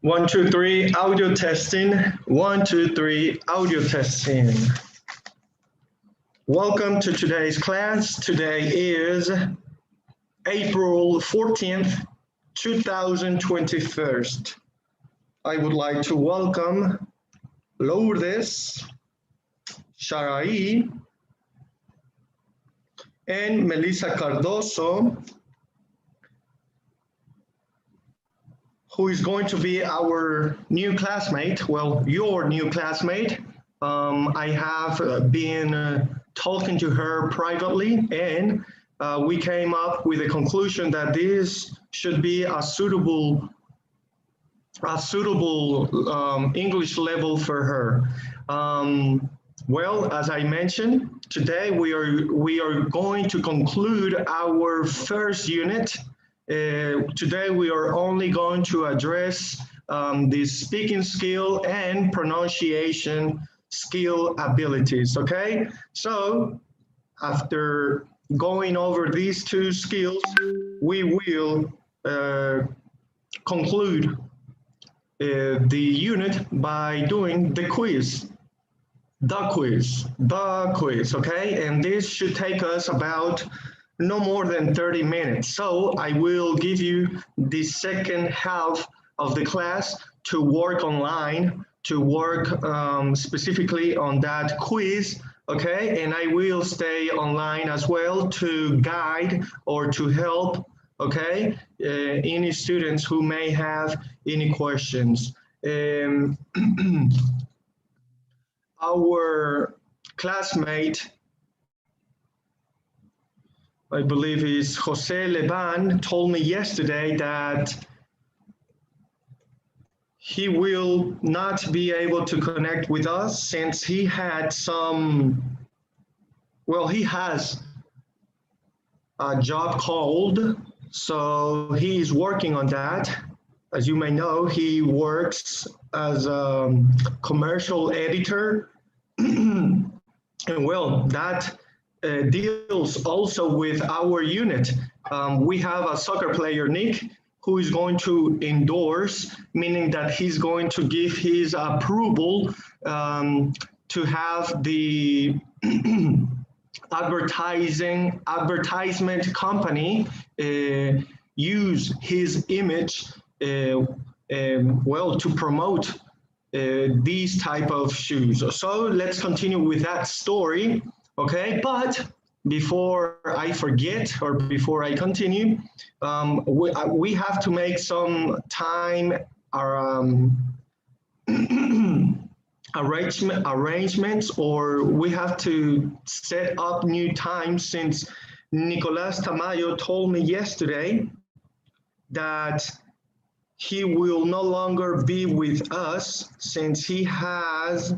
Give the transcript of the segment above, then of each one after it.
One, two, three, audio testing. One, two, three, audio testing. Welcome to today's class. Today is April 14th, 2021. I would like to welcome Lourdes, Sharai, and Melissa Cardoso, who is going to be our new classmate, well, your new classmate. I have been talking to her privately, and we came up with a conclusion that this should be a suitable English level for her. Well, as I mentioned, today we are going to conclude our first unit. Today we are only going to address the speaking skill and pronunciation skill abilities, okay? So after going over these two skills, we will conclude the unit by doing the quiz, okay? And this should take us about no more than 30 minutes. So I will give you the second half of the class to work online, to work specifically on that quiz, okay? And I will stay online as well to guide or to help, okay? Any students who may have any questions. Our classmate, I believe is Jose Levan, told me yesterday that he will not be able to connect with us since he had he has a job called, so he is working on that. As you may know, he works as a commercial editor, and well, that deals also with our unit. We have a soccer player, Nick, who is going to endorse, meaning that he's going to give his approval to have the advertisement company use his image to promote these type of shoes. So let's continue with that story. Okay, but before I forget or before I continue, we have to make some time arrangements, or we have to set up new times, since Nicolas Tamayo told me yesterday that he will no longer be with us since he has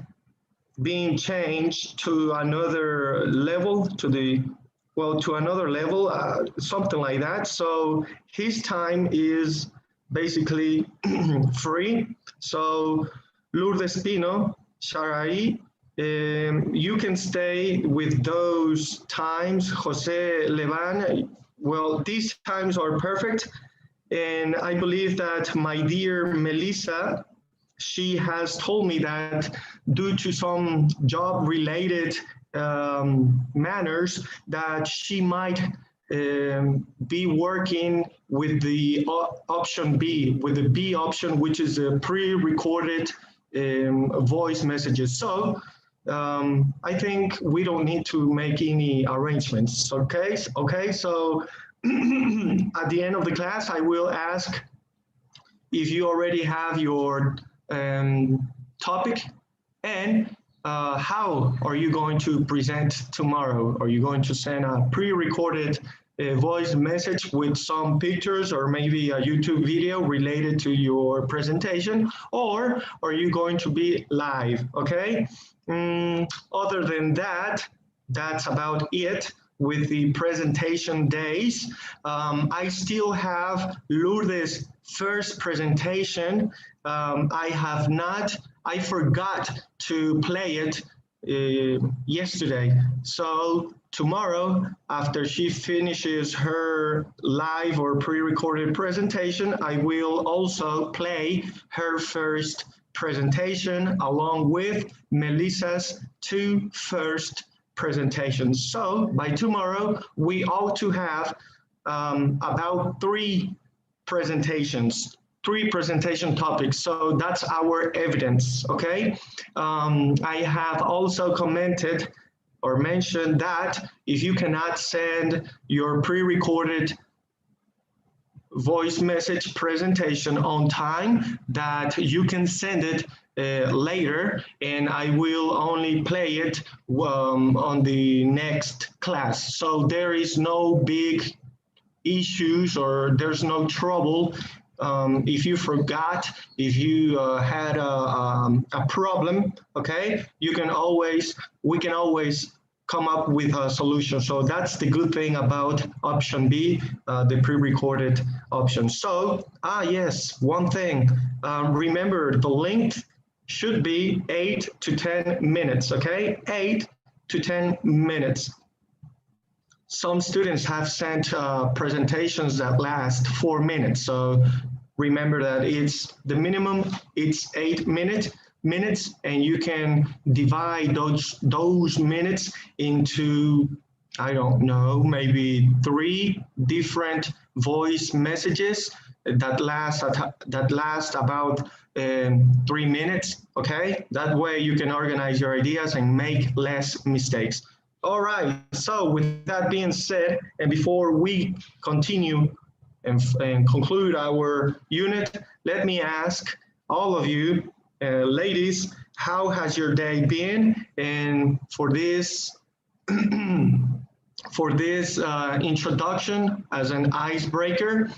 being changed to another level, something like that. So his time is basically free. So Lourdes Pino, Sharai, you can stay with those times. Jose Levan, well, these times are perfect. And I believe that my dear Melissa, she has told me that due to some job-related manners, that she might be working with the option B, with the B option, which is a pre-recorded voice messages. So I think we don't need to make any arrangements, okay? Okay, so at the end of the class, I will ask if you already have your topic, and how are you going to present tomorrow? Are you going to send a pre-recorded voice message with some pictures or maybe a YouTube video related to your presentation, or are you going to be live? Okay. Other than that, that's about it with the presentation days. I still have Lourdes' first presentation. I forgot to play it yesterday. So tomorrow, after she finishes her live or pre-recorded presentation, I will also play her first presentation along with Melissa's two first presentations. So by tomorrow, we ought to have about three presentation topics. So that's our evidence, okay? I have also commented or mentioned that if you cannot send your pre-recorded voice message presentation on time, that you can send it later, and I will only play it on the next class. So there is no big issues or there's no trouble. If you forgot, if you had a problem, okay, we can always come up with a solution. So that's the good thing about option B, the pre-recorded option. So, yes, one thing, remember the length should be 8 to 10 minutes, okay? 8 to 10 minutes. Some students have sent presentations that last 4 minutes. So remember that it's the minimum, it's 8 minutes, and you can divide those minutes into, I don't know, maybe 3 different voice messages that last about 3 minutes, okay? That way you can organize your ideas and make less mistakes. All right, so with that being said, and before we continue and conclude our unit, let me ask all of you, ladies, how has your day been? And for this, introduction as an icebreaker,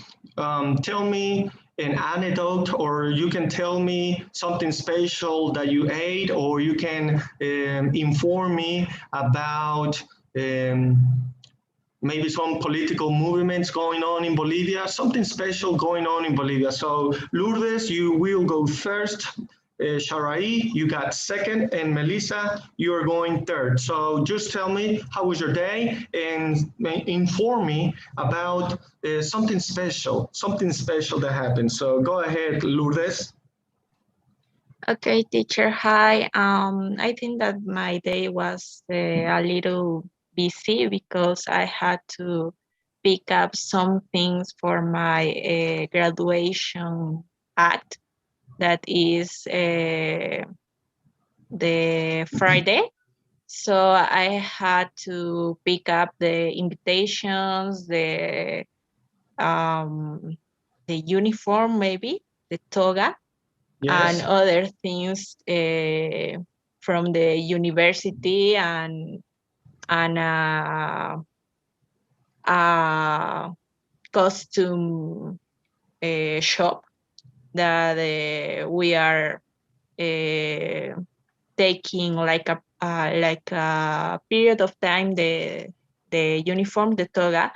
tell me an anecdote, or you can tell me something special that you ate, or you can inform me about maybe some political movements going on in Bolivia, something special going on in Bolivia. So Lourdes, you will go first. Sharai, you got second, and Melissa, you are going third. So just tell me how was your day and inform me about something special that happened. So go ahead, Lourdes. Okay, teacher. Hi. I think that my day was a little busy because I had to pick up some things for my graduation act. That is the Friday. So I had to pick up the invitations, the uniform, maybe the toga, and Yes. other things from the university, and a costume shop that we are taking like a period of time, the uniform, the toga.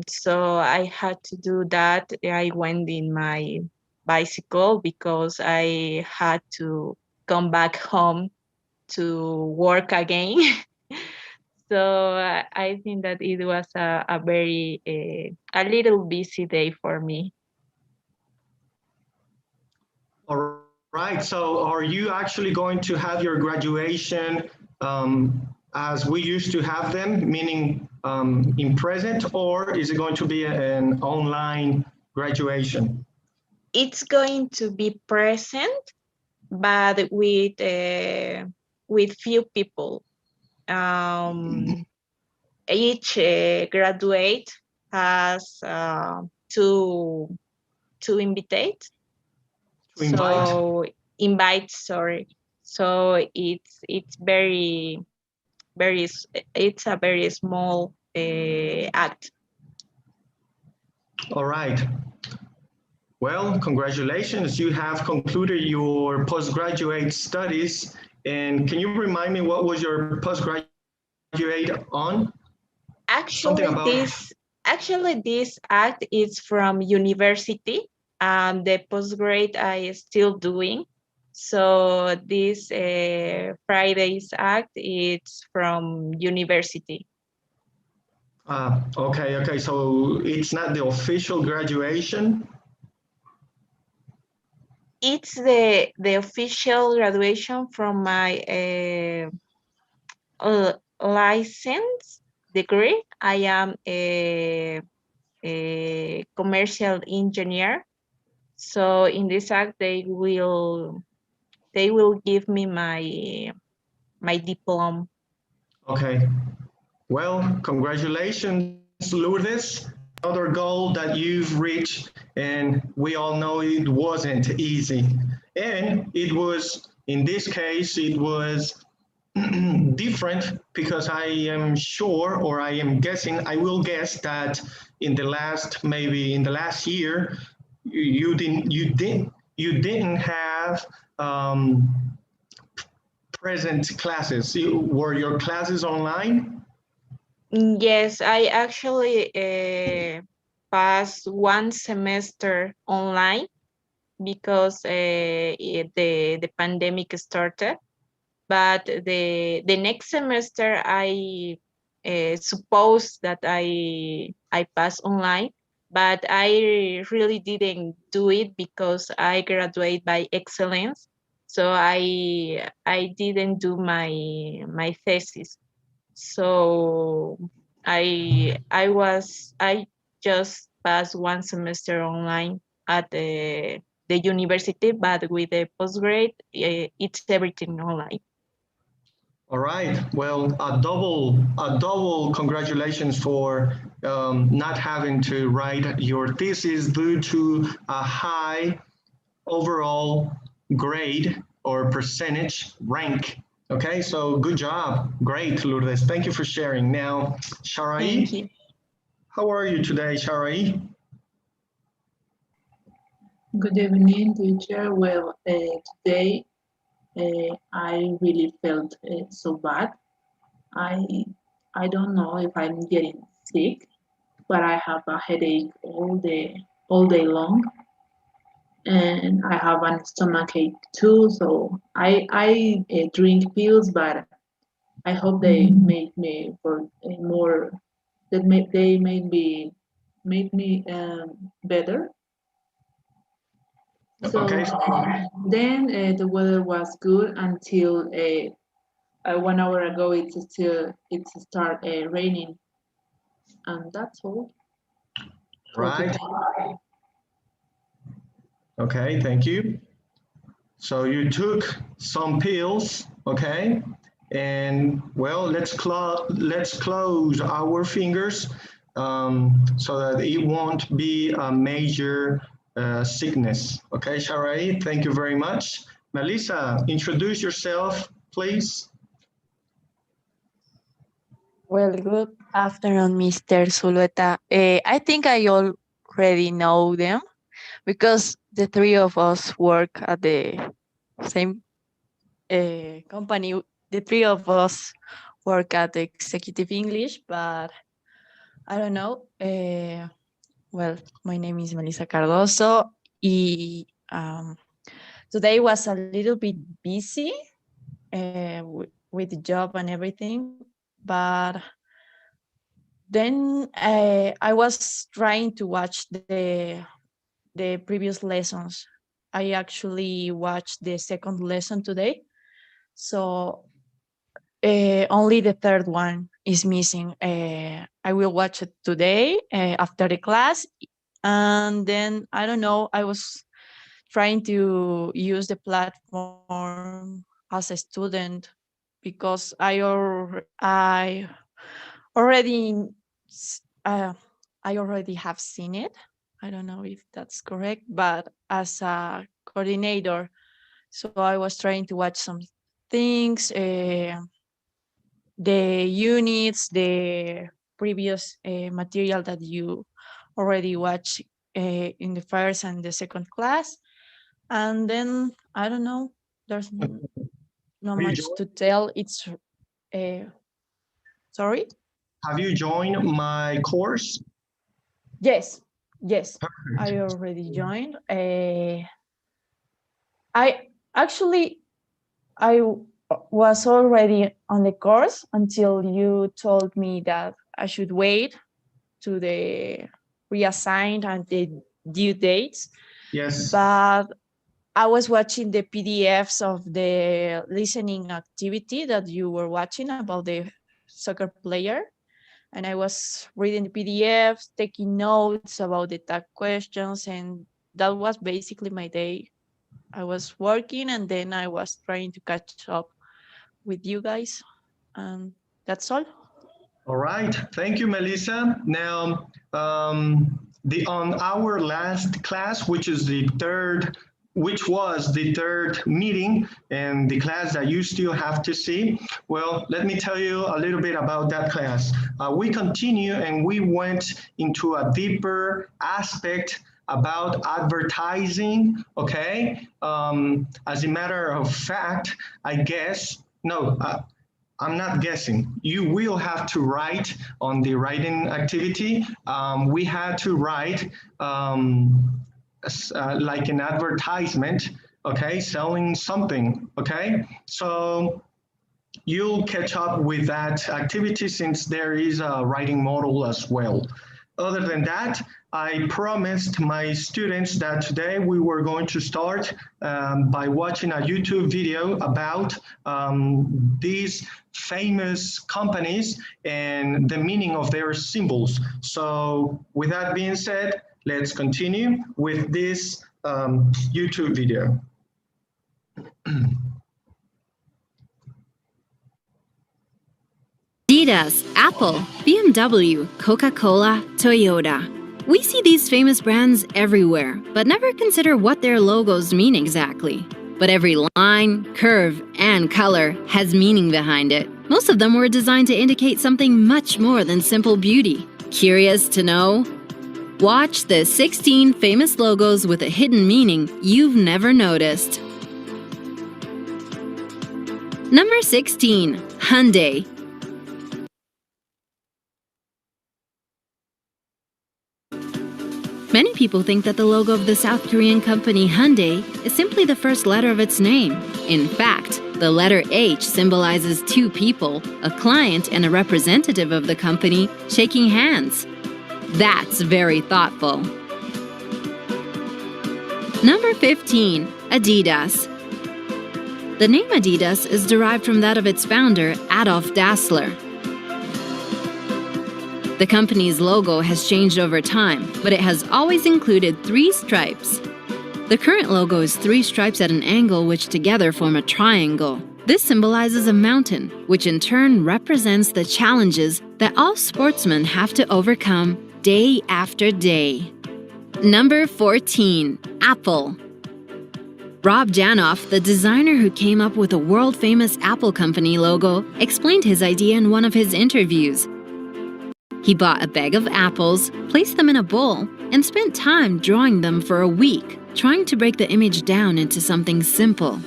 So I had to do that. I went in my bicycle because I had to come back home to work again. So I think that it was a very a little busy day for me. All right. So are you actually going to have your graduation as we used to have them, meaning in present, or is it going to be an online graduation? It's going to be present, but with few people. Each graduate has to invitate. To invite? So invite, sorry. So it's it's a very small act. All right. Well, congratulations. You have concluded your postgraduate studies. And can you remind me what was your postgraduate on? Something Actually, about, this act is from university. The postgrad I is still doing. So this Friday's act it's from university. Okay, okay. So it's not the official graduation. It's the official graduation from my license degree. I am a commercial engineer. So in this act, they will give me my diploma. Okay. Well, congratulations, Lourdes. Another goal that you've reached, and we all know it wasn't easy. And it was, in this case, it was different because I am sure, or I am guessing, I will guess that in the last, maybe in the last year, you didn't have present classes. Were your classes online? Yes, I actually passed one semester online because the pandemic started. But the next semester, I suppose that I pass online, but I really didn't do it because I graduate by excellence. So I didn't do my thesis. So I just passed one semester online at the university, but with the postgrad, it's everything online. All right. Well, a double congratulations for not having to write your thesis due to a high overall grade or percentage rank. Okay, so good job. Great, Lourdes. Thank you for sharing. Now, Thank Sharai, you. how are you today, Sharai? Good evening, teacher. Well, today I really felt so bad. I I don't know if I'm getting sick, but I have a headache all day long, and I have a stomachache too. So I drink pills, but I hope they make me for more they make me better. So Okay, then the weather was good until 1 hour ago. It's start raining, and that's all for right. today. Okay, thank you. So you took some pills, okay? And well, let's close our fingers so that it won't be a major sickness. Okay, Sharai, thank you very much. Melissa, introduce yourself, please. Well, good afternoon, Mr. Zulueta. I think I already know them because the three of us work at the same company. The three of us work at Executive English, but I don't know. Well, my name is Melissa Cardoso. Um, Today was a little bit busy with the job and everything, but then I was trying to watch the previous lessons. I actually watched the second lesson today, so only the third one is missing. I will watch it today after the class, and then I don't know. I was trying to use the platform as a student because already I already have seen it. I don't know if that's correct, but as a coordinator, so I was trying to watch some things, the units, the previous material that you already watched in the first and the second class, and then I don't know. There's not Have you much joined, to tell. It's uh, sorry. have you joined my course? Yes, yes. Perfect. I already joined. I Actually, I was already on the course until you told me that I should wait to the reassigned and the due dates. Yes. But I was watching the PDFs of the listening activity that you were watching about the soccer player. And I was reading the PDFs, taking notes about the tag questions, and that was basically my day. I was working and then I was trying to catch up with you guys. And that's all. All right, thank you, Melissa. Now, on our last class, which was the third meeting and the class that you still have to see. Well, let me tell you a little bit about that class. We continue and we went into a deeper aspect about advertising, okay? As a matter of fact, I'm not guessing. You will have to write on the writing activity. We had to write like an advertisement, okay, selling something, okay? So you'll catch up with that activity since there is a writing module as well. Other than that, I promised my students that today we were going to start by watching a YouTube video about these famous companies and the meaning of their symbols. So with that being said, let's continue with this YouTube video. Adidas, Apple, BMW, Coca-Cola, Toyota. We see these famous brands everywhere, but never consider what their logos mean exactly. But every line, curve, and color has meaning behind it. Most of them were designed to indicate something much more than simple beauty. Curious to know? Watch the 16 famous logos with a hidden meaning you've never noticed. Number 16. Hyundai. Many people think that the logo of the South Korean company Hyundai is simply the first letter of its name. In fact, the letter H symbolizes two people, a client and a representative of the company, shaking hands. That's very thoughtful. Number 15. Adidas. The name Adidas is derived from that of its founder, Adolf Dassler. The company's logo has changed over time, but it has always included 3 stripes. The current logo is 3 stripes at an angle which together form a triangle. This symbolizes a mountain, which in turn represents the challenges that all sportsmen have to overcome day after day. Number 14. Apple. Rob Janoff, the designer who came up with the world-famous Apple Company logo, explained his idea in one of his interviews. He bought a bag of apples, placed them in a bowl, and spent time drawing them for a week, trying to break the image down into something simple.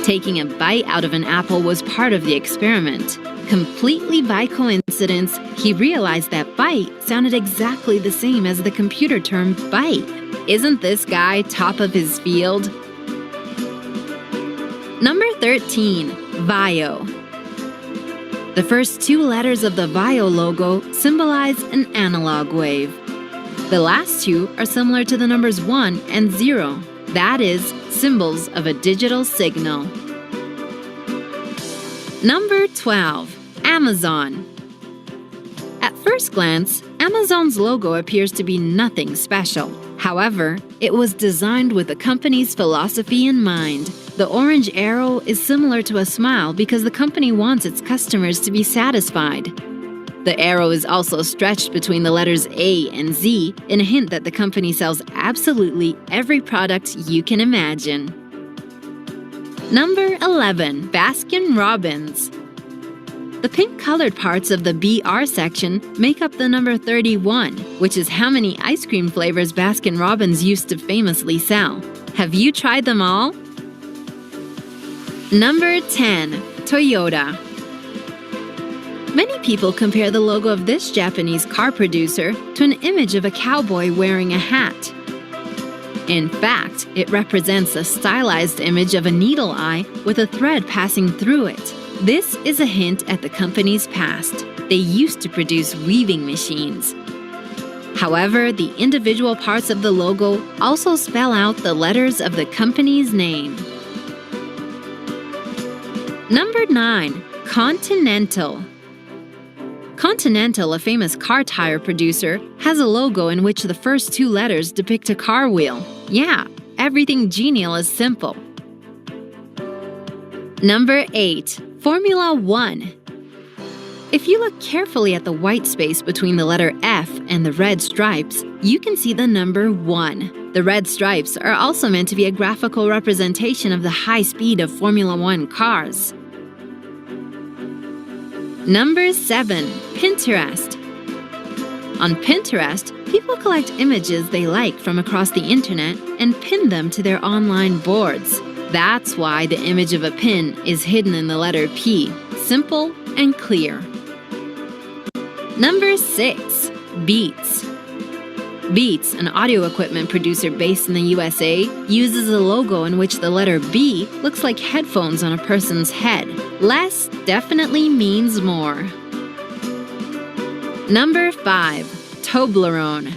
Taking a bite out of an apple was part of the experiment. Completely by coincidence, he realized that bite sounded exactly the same as the computer term bite. Isn't this guy top of his field? Number 13. VAIO. The first 2 letters of the VAIO logo symbolize an analog wave. The last 2 are similar to the numbers 1 and 0. That is, symbols of a digital signal. Number 12. Amazon. At first glance, Amazon's logo appears to be nothing special. However, it was designed with the company's philosophy in mind. The orange arrow is similar to a smile because the company wants its customers to be satisfied. The arrow is also stretched between the letters A and Z in a hint that the company sells absolutely every product you can imagine. Number 11. Baskin-Robbins. The pink-colored parts of the BR section make up the number 31, which is how many ice cream flavors Baskin-Robbins used to famously sell. Have you tried them all? Number 10. Toyota. Many people compare the logo of this Japanese car producer to an image of a cowboy wearing a hat. In fact, it represents a stylized image of a needle eye with a thread passing through it. This is a hint at the company's past. They used to produce weaving machines. However, the individual parts of the logo also spell out the letters of the company's name. Number 9. Continental. Continental, a famous car tire producer, has a logo in which the first 2 letters depict a car wheel. Yeah, everything genial is simple. Number 8. Formula 1. If you look carefully at the white space between the letter F and the red stripes, you can see the number 1. The red stripes are also meant to be a graphical representation of the high speed of Formula 1 cars. Number 7. Pinterest. On Pinterest, people collect images they like from across the internet and pin them to their online boards. That's why the image of a pin is hidden in the letter P. Simple and clear. Number 6. Beats. Beats, an audio equipment producer based in the USA, uses a logo in which the letter B looks like headphones on a person's head. Less definitely means more. Number 5. Toblerone.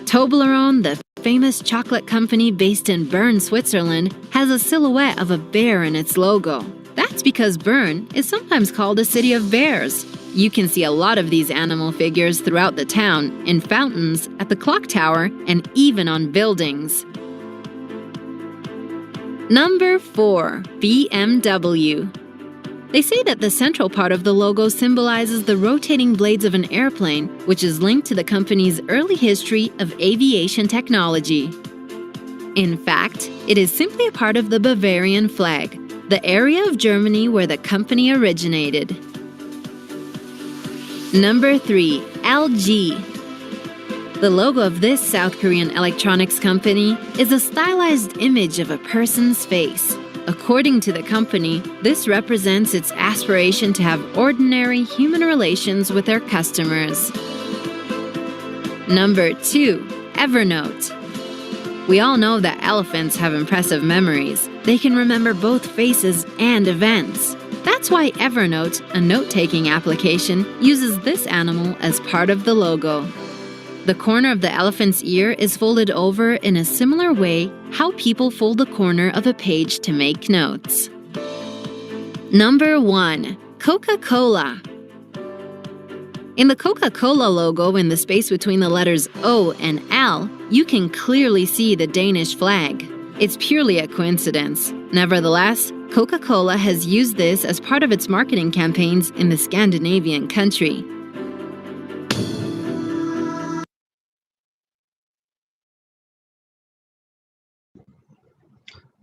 Toblerone, the famous chocolate company based in Bern, Switzerland, has a silhouette of a bear in its logo. That's because Bern is sometimes called a city of bears. You can see a lot of these animal figures throughout the town, in fountains, at the clock tower, and even on buildings. Number 4. BMW. They say that the central part of the logo symbolizes the rotating blades of an airplane, which is linked to the company's early history of aviation technology. In fact, it is simply a part of the Bavarian flag, the area of Germany where the company originated. Number 3. LG. The logo of this South Korean electronics company is a stylized image of a person's face. According to the company, this represents its aspiration to have ordinary human relations with their customers. Number 2. Evernote. We all know that elephants have impressive memories. They can remember both faces and events. That's why Evernote, a note-taking application, uses this animal as part of the logo. The corner of the elephant's ear is folded over in a similar way how people fold the corner of a page to make notes. Number 1. Coca-Cola. In the Coca-Cola logo, in the space between the letters O and L, you can clearly see the Danish flag. It's purely a coincidence. Nevertheless, Coca-Cola has used this as part of its marketing campaigns in the Scandinavian country.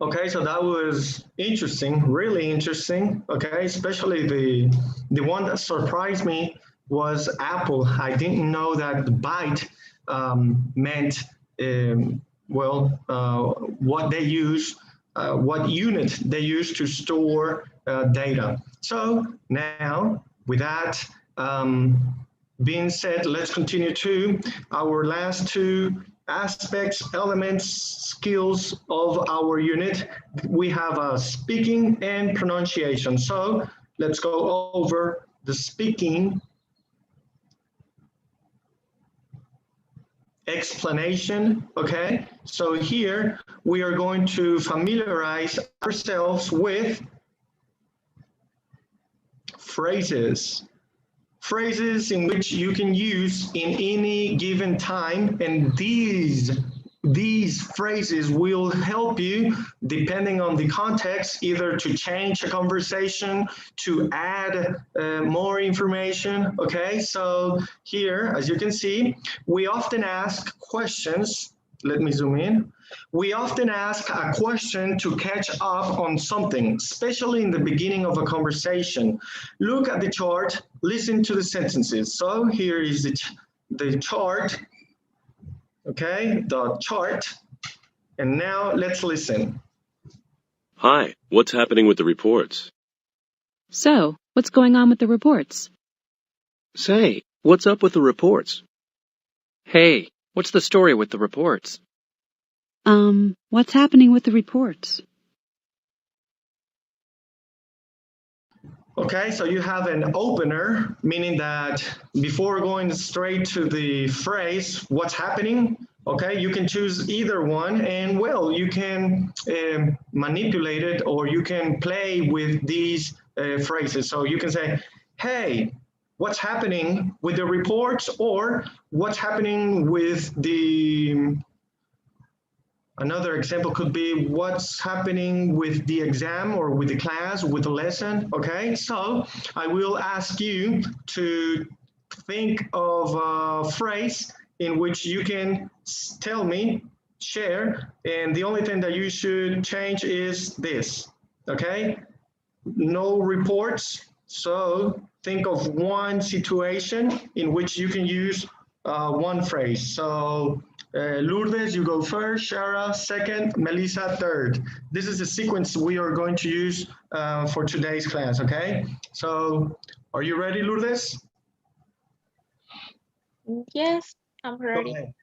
Okay, so that was interesting, really interesting. Okay, especially the one that surprised me was Apple. I didn't know that the byte meant what they use, what unit they use to store data. So now, with that being said, let's continue to our last 2 aspects, elements, skills of our unit. We have speaking and pronunciation. So let's go over the speaking, explanation. Okay, so here we are going to familiarize ourselves with phrases in which you can use in any given time, and these phrases will help you, depending on the context, either to change a conversation, to add more information. Okay, so here, as you can see, we often ask questions. Let me zoom in. We often ask a question to catch up on something, especially in the beginning of a conversation. Look at the chart, listen to the sentences. So here is the chart, okay, the chart. And now let's listen. Hi, what's happening with the reports? So, what's going on with the reports? Say, what's up with the reports? Hey, what's the story with the reports? What's happening with the reports? Okay, so you have an opener, meaning that before going straight to the phrase, what's happening, okay, you can choose either one, and well, you can manipulate it, or you can play with these phrases. So you can say, hey, what's happening with the reports, or what's happening with the, another example could be what's happening with the exam or with the class, with the lesson, okay? So I will ask you to think of a phrase in which you can tell me, share, and the only thing that you should change is this, okay? No reports, so think of one situation in which you can use one phrase. So Lourdes, you go first, Shara second, Melissa third. This is the sequence we are going to use for today's class, okay? So are you ready, Lourdes? Yes, I'm Go ready. ahead.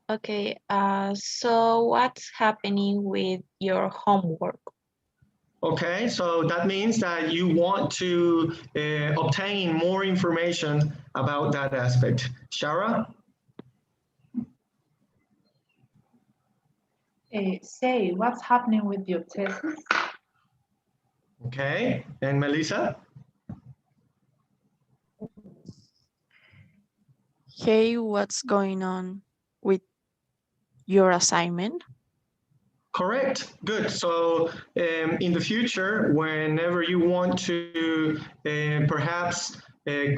Okay, so what's happening with your homework? Okay, so that means that you want to obtain more information about that aspect. Shara? Say, what's happening with your thesis? Okay, and Melissa? Hey, what's going on with your assignment? Correct, good. So in the future, whenever you want to perhaps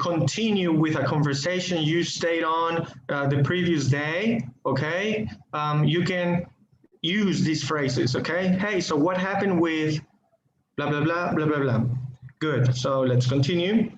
continue with a conversation you stayed on the previous day, okay, you can use these phrases, okay? Hey, so what happened with blah, blah, blah, blah, blah, blah. Good, so let's continue.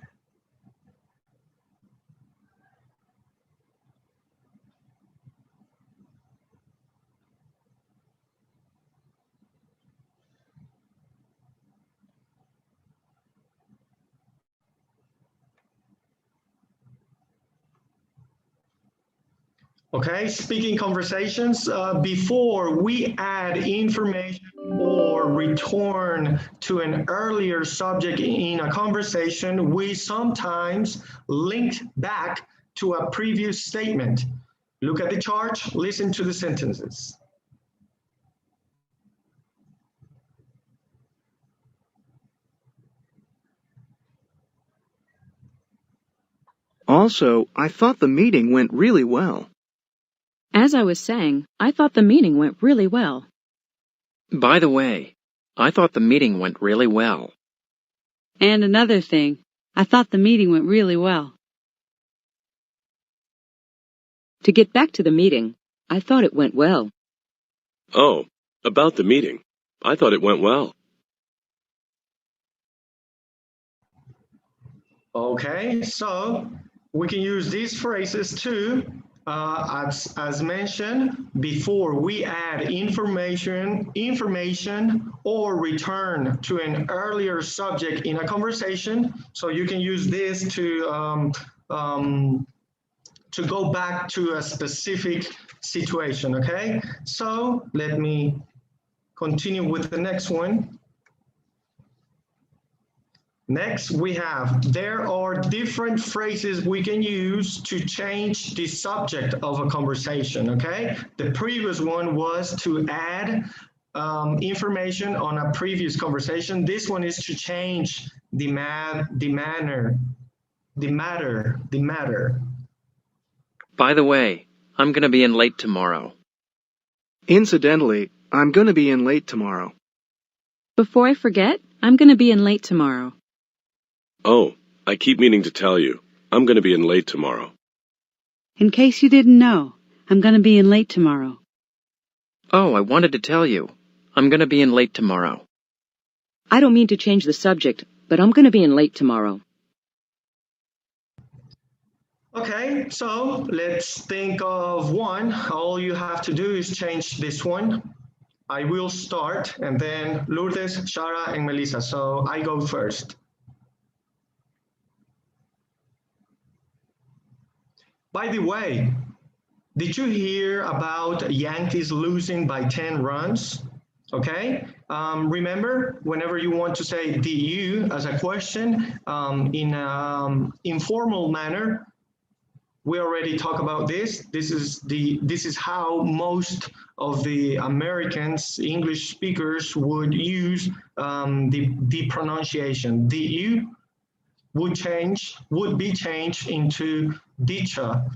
Okay, speaking conversations, before we add information or return to an earlier subject in a conversation, we sometimes link back to a previous statement. Look at the chart, listen to the sentences. Also, I thought the meeting went really well. As I was saying, I thought the meeting went really well. By the way, I thought the meeting went really well. And another thing, I thought the meeting went really well. To get back to the meeting, I thought it went well. Oh, about the meeting. I thought it went well. Okay, so we can use these phrases too. As mentioned before, we add information or return to an earlier subject in a conversation. So you can use this to go back to a specific situation, okay? So let me continue with the next one. Next, we have, there are different phrases we can use to change the subject of a conversation, okay? The previous one was to add information on a previous conversation. This one is to change the matter. By the way, I'm going to be in late tomorrow. Incidentally, I'm going to be in late tomorrow. Before I forget, I'm going to be in late tomorrow. Oh, I keep meaning to tell you. I'm going to be in late tomorrow. In case you didn't know, I'm going to be in late tomorrow. Oh, I wanted to tell you. I'm going to be in late tomorrow. I don't mean to change the subject, but I'm going to be in late tomorrow. Okay, so let's think of one. All you have to do is change this one. I will start, and then Lourdes, Shara, and Melissa. So I go first. By the way, Did you hear about Yankees losing by 10 runs? Okay, remember, whenever you want to say "did you" as a question in an informal manner, we already talked about this. This is how most of the Americans, English speakers, would use the pronunciation. "Did you" would be changed into "dicha."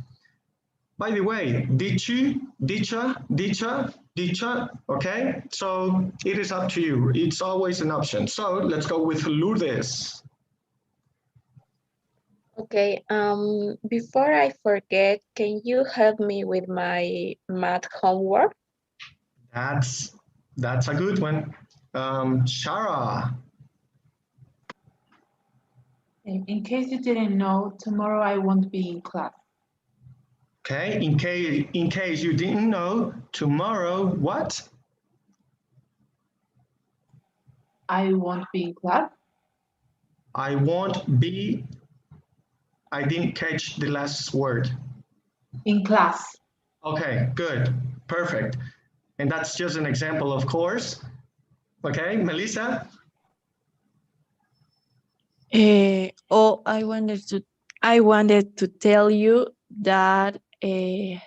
By the way, dichu, dicha, dicha, dicha, okay? So it is up to you. It's always an option. So let's go with Lourdes. Okay, before I forget, can you help me with my math homework? That's a good one. Shara. In case you didn't know, tomorrow I won't be in class. Okay, in case you didn't know, tomorrow what? I won't be in class. I won't be. I didn't catch the last word. In class. Okay, good, perfect. And that's just an example, of course. Okay, Melissa? Oh, I wanted to tell you that I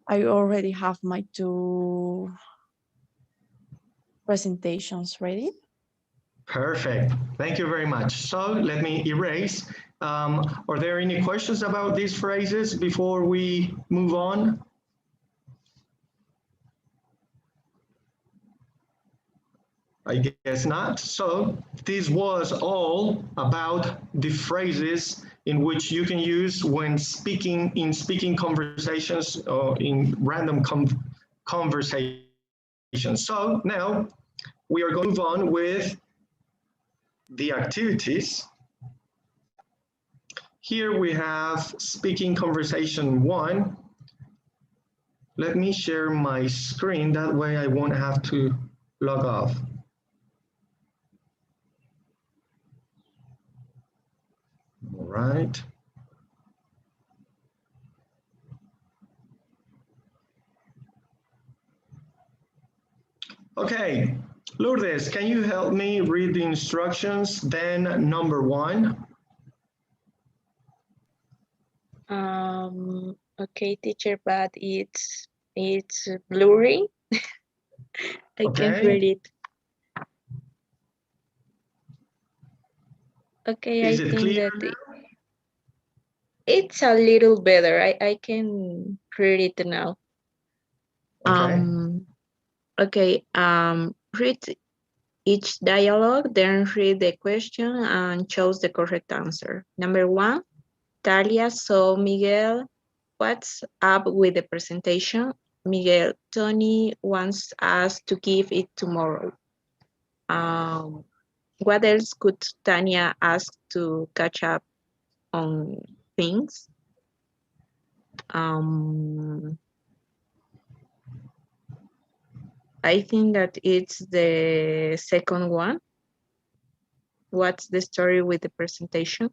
already have my 2 presentations ready. Perfect. Thank you very much. So let me erase. Are there any questions about these phrases before we move on? I guess not. So this was all about the phrases in which you can use when speaking in speaking conversations or in random conversations. So now we are going to move on with the activities. Here we have speaking conversation 1. Let me share my screen, that way I won't have to log off. All right. Okay, Lourdes, can you help me read the instructions? Then number 1. Okay, teacher, but it's blurry. I can't read it. Okay, Is I it think clear? that it's a little better. I can read it now. Okay. Okay, read each dialogue, then read the question and choose the correct answer. Number 1, Talia saw Miguel. What's up with the presentation? Miguel, Tony wants us to give it tomorrow. What else could Tanya ask to catch up on things? I think that it's the second one. What's the story with the presentation?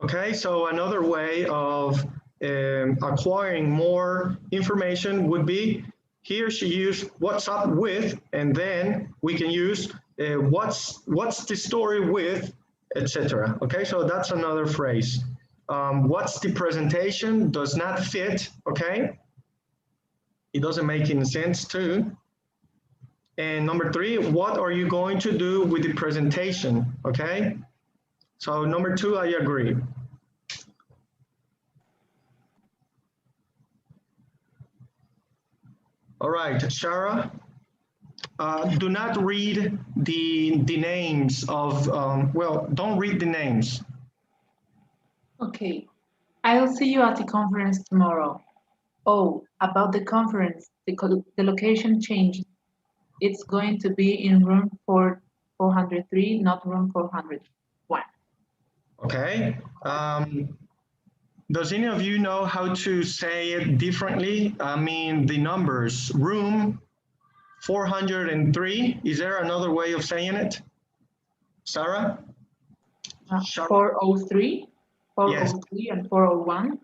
Okay, so another way of acquiring more information would be here she used what's up with, and then we can use what's the story with, etc. Okay, so that's another phrase. What's the presentation does not fit, okay? It doesn't make any sense too. And number 3, what are you going to do with the presentation, okay? So number 2, I agree. All right, Shara, do not read the names of, well, don't read the names. Okay. I'll see you at the conference tomorrow. Oh, about the conference, the location changed. It's going to be in room 403, not room 401. Okay. Does any of you know how to say it differently? I mean, the numbers, room 403. Is there another way of saying it? Sarah? 403, 403 yes. And 401.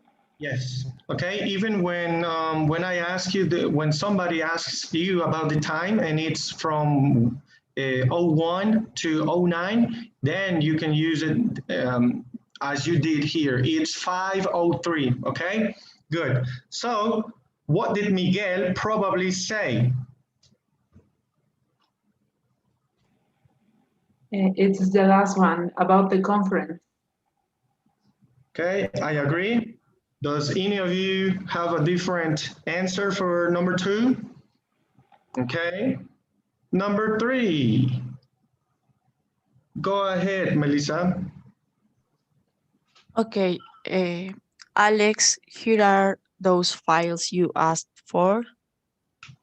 Yes. Okay. Even when I ask you when somebody asks you about the time and it's from 01 to 09, then you can use it as you did here. It's 5:03. Okay. Good. So what did Miguel probably say? It's the last one about the conference. Okay, I agree. Does any of you have a different answer for number 2? Okay. Number 3. Go ahead, Melissa. Okay, Alex, here are those files you asked for.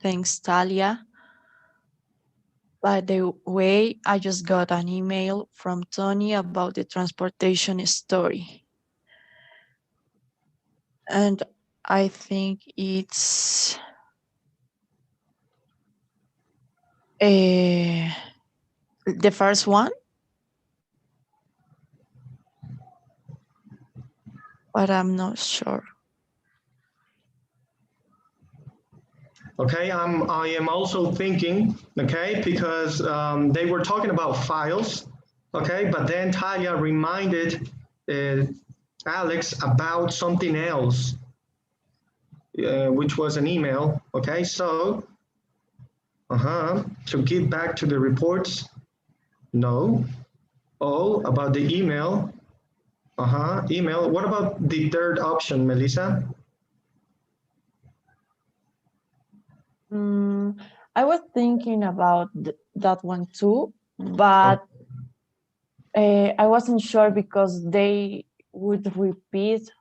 Thanks, Talia. By the way, I just got an email from Tony about the transportation story. And I think it's the first one. But I'm not sure. Okay, I am also thinking, okay, because they were talking about files, okay, but then Talia reminded Alex about something else, which was an email, okay, so, to get back to the reports, no. Oh, about the email, email. What about the third option, Melissa? I was thinking about that one too, but I wasn't sure because they would repeat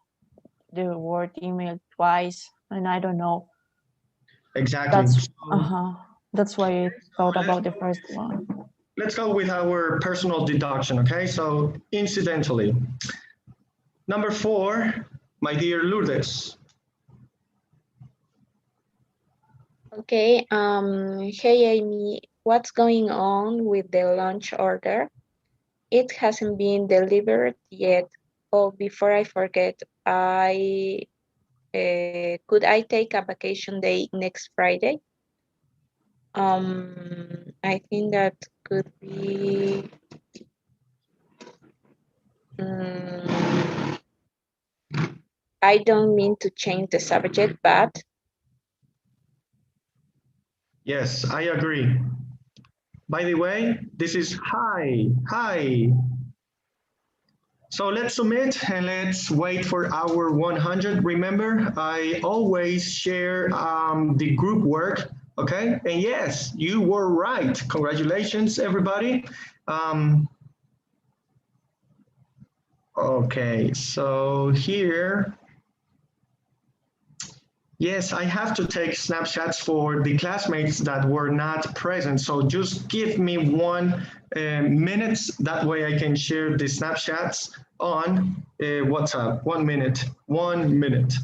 the word email twice, and I don't know. Exactly. That's why I thought about the first one. Let's go with our personal deduction, okay? So incidentally. Number 4, my dear Lourdes. Okay, hey Amy, what's going on with the lunch order? It hasn't been delivered yet. Oh, before I forget, could I take a vacation day next Friday? I think that could be I don't mean to change the subject, but Yes, I agree. By the way, this is hi. So let's submit and let's wait for our 100. Remember, I always share the group work, okay? And yes, you were right. Congratulations, everybody. Okay, so here, yes, I have to take snapshots for the classmates that were not present. So just give me 1 minute. That way I can share the snapshots on WhatsApp. 1 minute, 1 minute.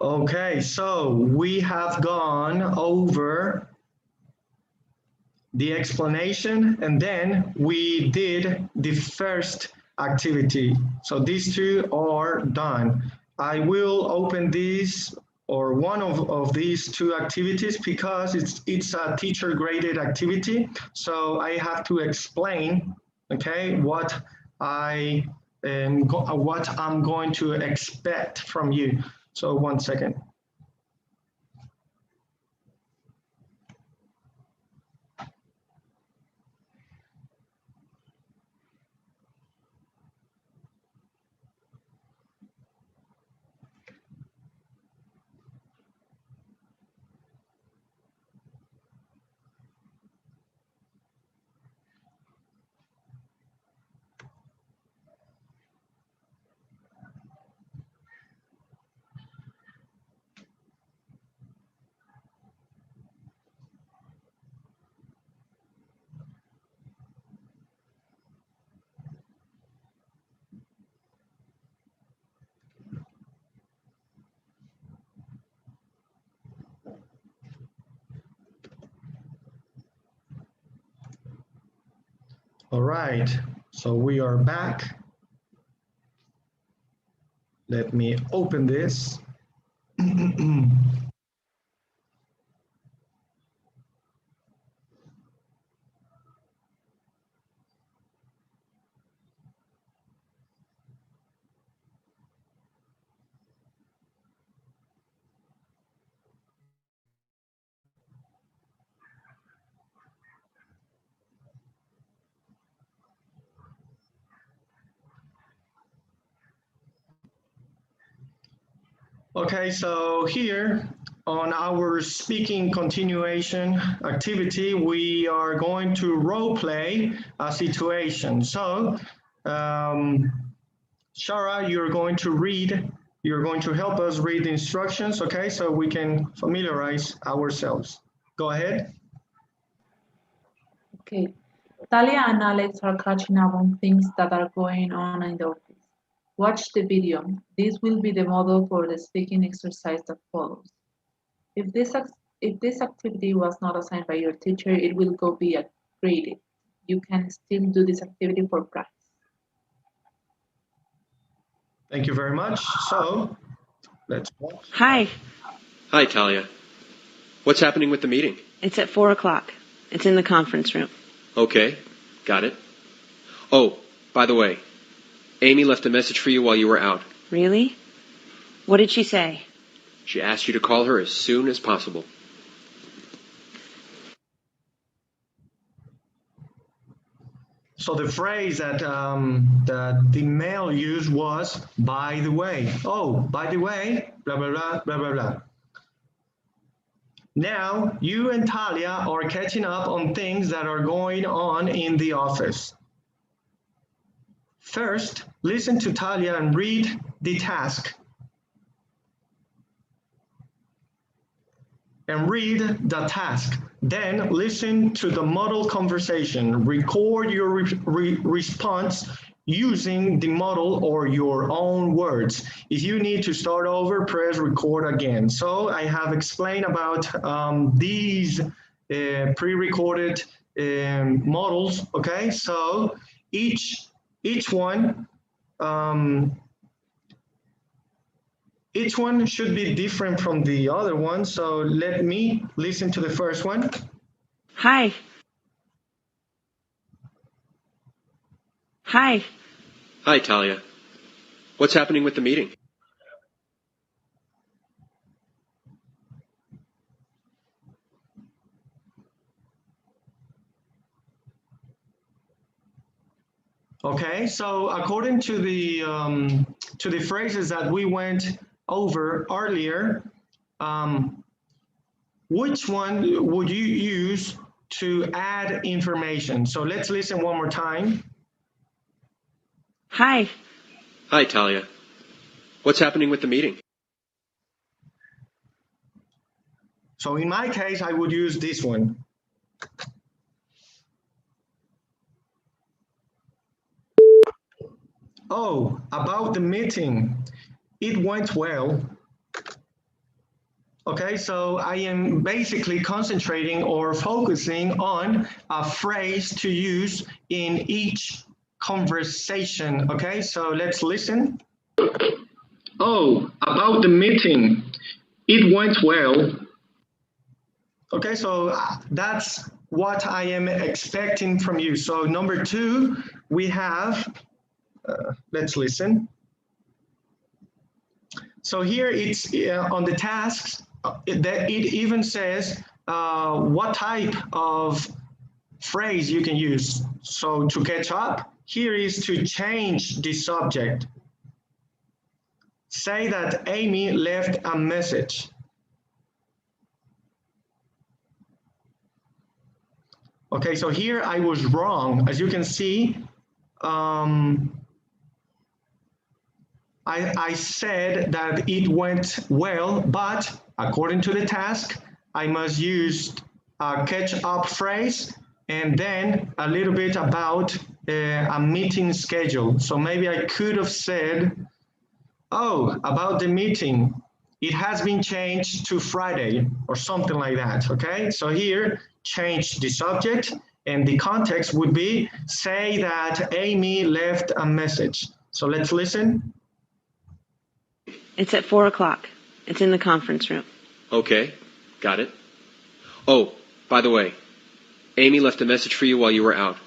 Okay, so we have gone over the explanation and then we did the first activity. So these 2 are done. I will open these or one of these 2 activities because it's a teacher graded activity. So I have to explain, okay, what I'm going to expect from you. So 1 second. All right, so we are back. Let me open this. Okay, so here on our speaking continuation activity, we are going to role play a situation. So, Shara, you're going to help us read the instructions, okay, so we can familiarize ourselves. Go ahead. Okay. Talia and Alex are catching up on things that are going on in the office. Watch the video. This will be the model for the speaking exercise that follows. If this activity was not assigned by your teacher, it will go be graded. You can still do this activity for practice. Thank you very much. So, let's watch. Hi. Hi, Talia. What's happening with the meeting? It's at 4 o'clock. It's in the conference room. Okay, got it. Oh, by the way, Amy left a message for you while you were out. Really? What did she say? She asked you to call her as soon as possible. So the phrase that the male used was, by the way. Oh, by the way, blah, blah, blah, blah, blah, blah. Now, you and Talia are catching up on things that are going on in the office. First, listen to Talia and read the task. Then listen to the model conversation. Record your response using the model or your own words. If you need to start over, press record again. So I have explained about these pre-recorded models, okay? So each one should be different from the other one. So let me listen to the first one. Hi. Hi. Hi, Talia. What's happening with the meeting? Okay, so according to the phrases that we went over earlier, which one would you use to add information? So let's listen one more time. Hi. Hi, Talia. What's happening with the meeting? So in my case, I would use this one. Oh, about the meeting. It went well. Okay, so I am basically concentrating or focusing on a phrase to use in each conversation. Okay, so let's listen. Oh, about the meeting. It went well. Okay, so that's what I am expecting from you. So number two, we have, let's listen. So here it's on the tasks, that it even says what type of phrase you can use. So to catch up, here is to change the subject. Say that Amy left a message. Okay, so here I was wrong. As you can see, I said that it went well, but according to the task, I must use a catch-up phrase and then a little bit about a meeting schedule. So maybe I could have said, oh, about the meeting, it has been changed to Friday or something like that, okay? So here, change the subject And the context would be, say that Amy left a message. So let's listen. It's at 4 o'clock. It's in the conference room. Okay, got it. Oh, by the way, Amy left a message for you while you were out.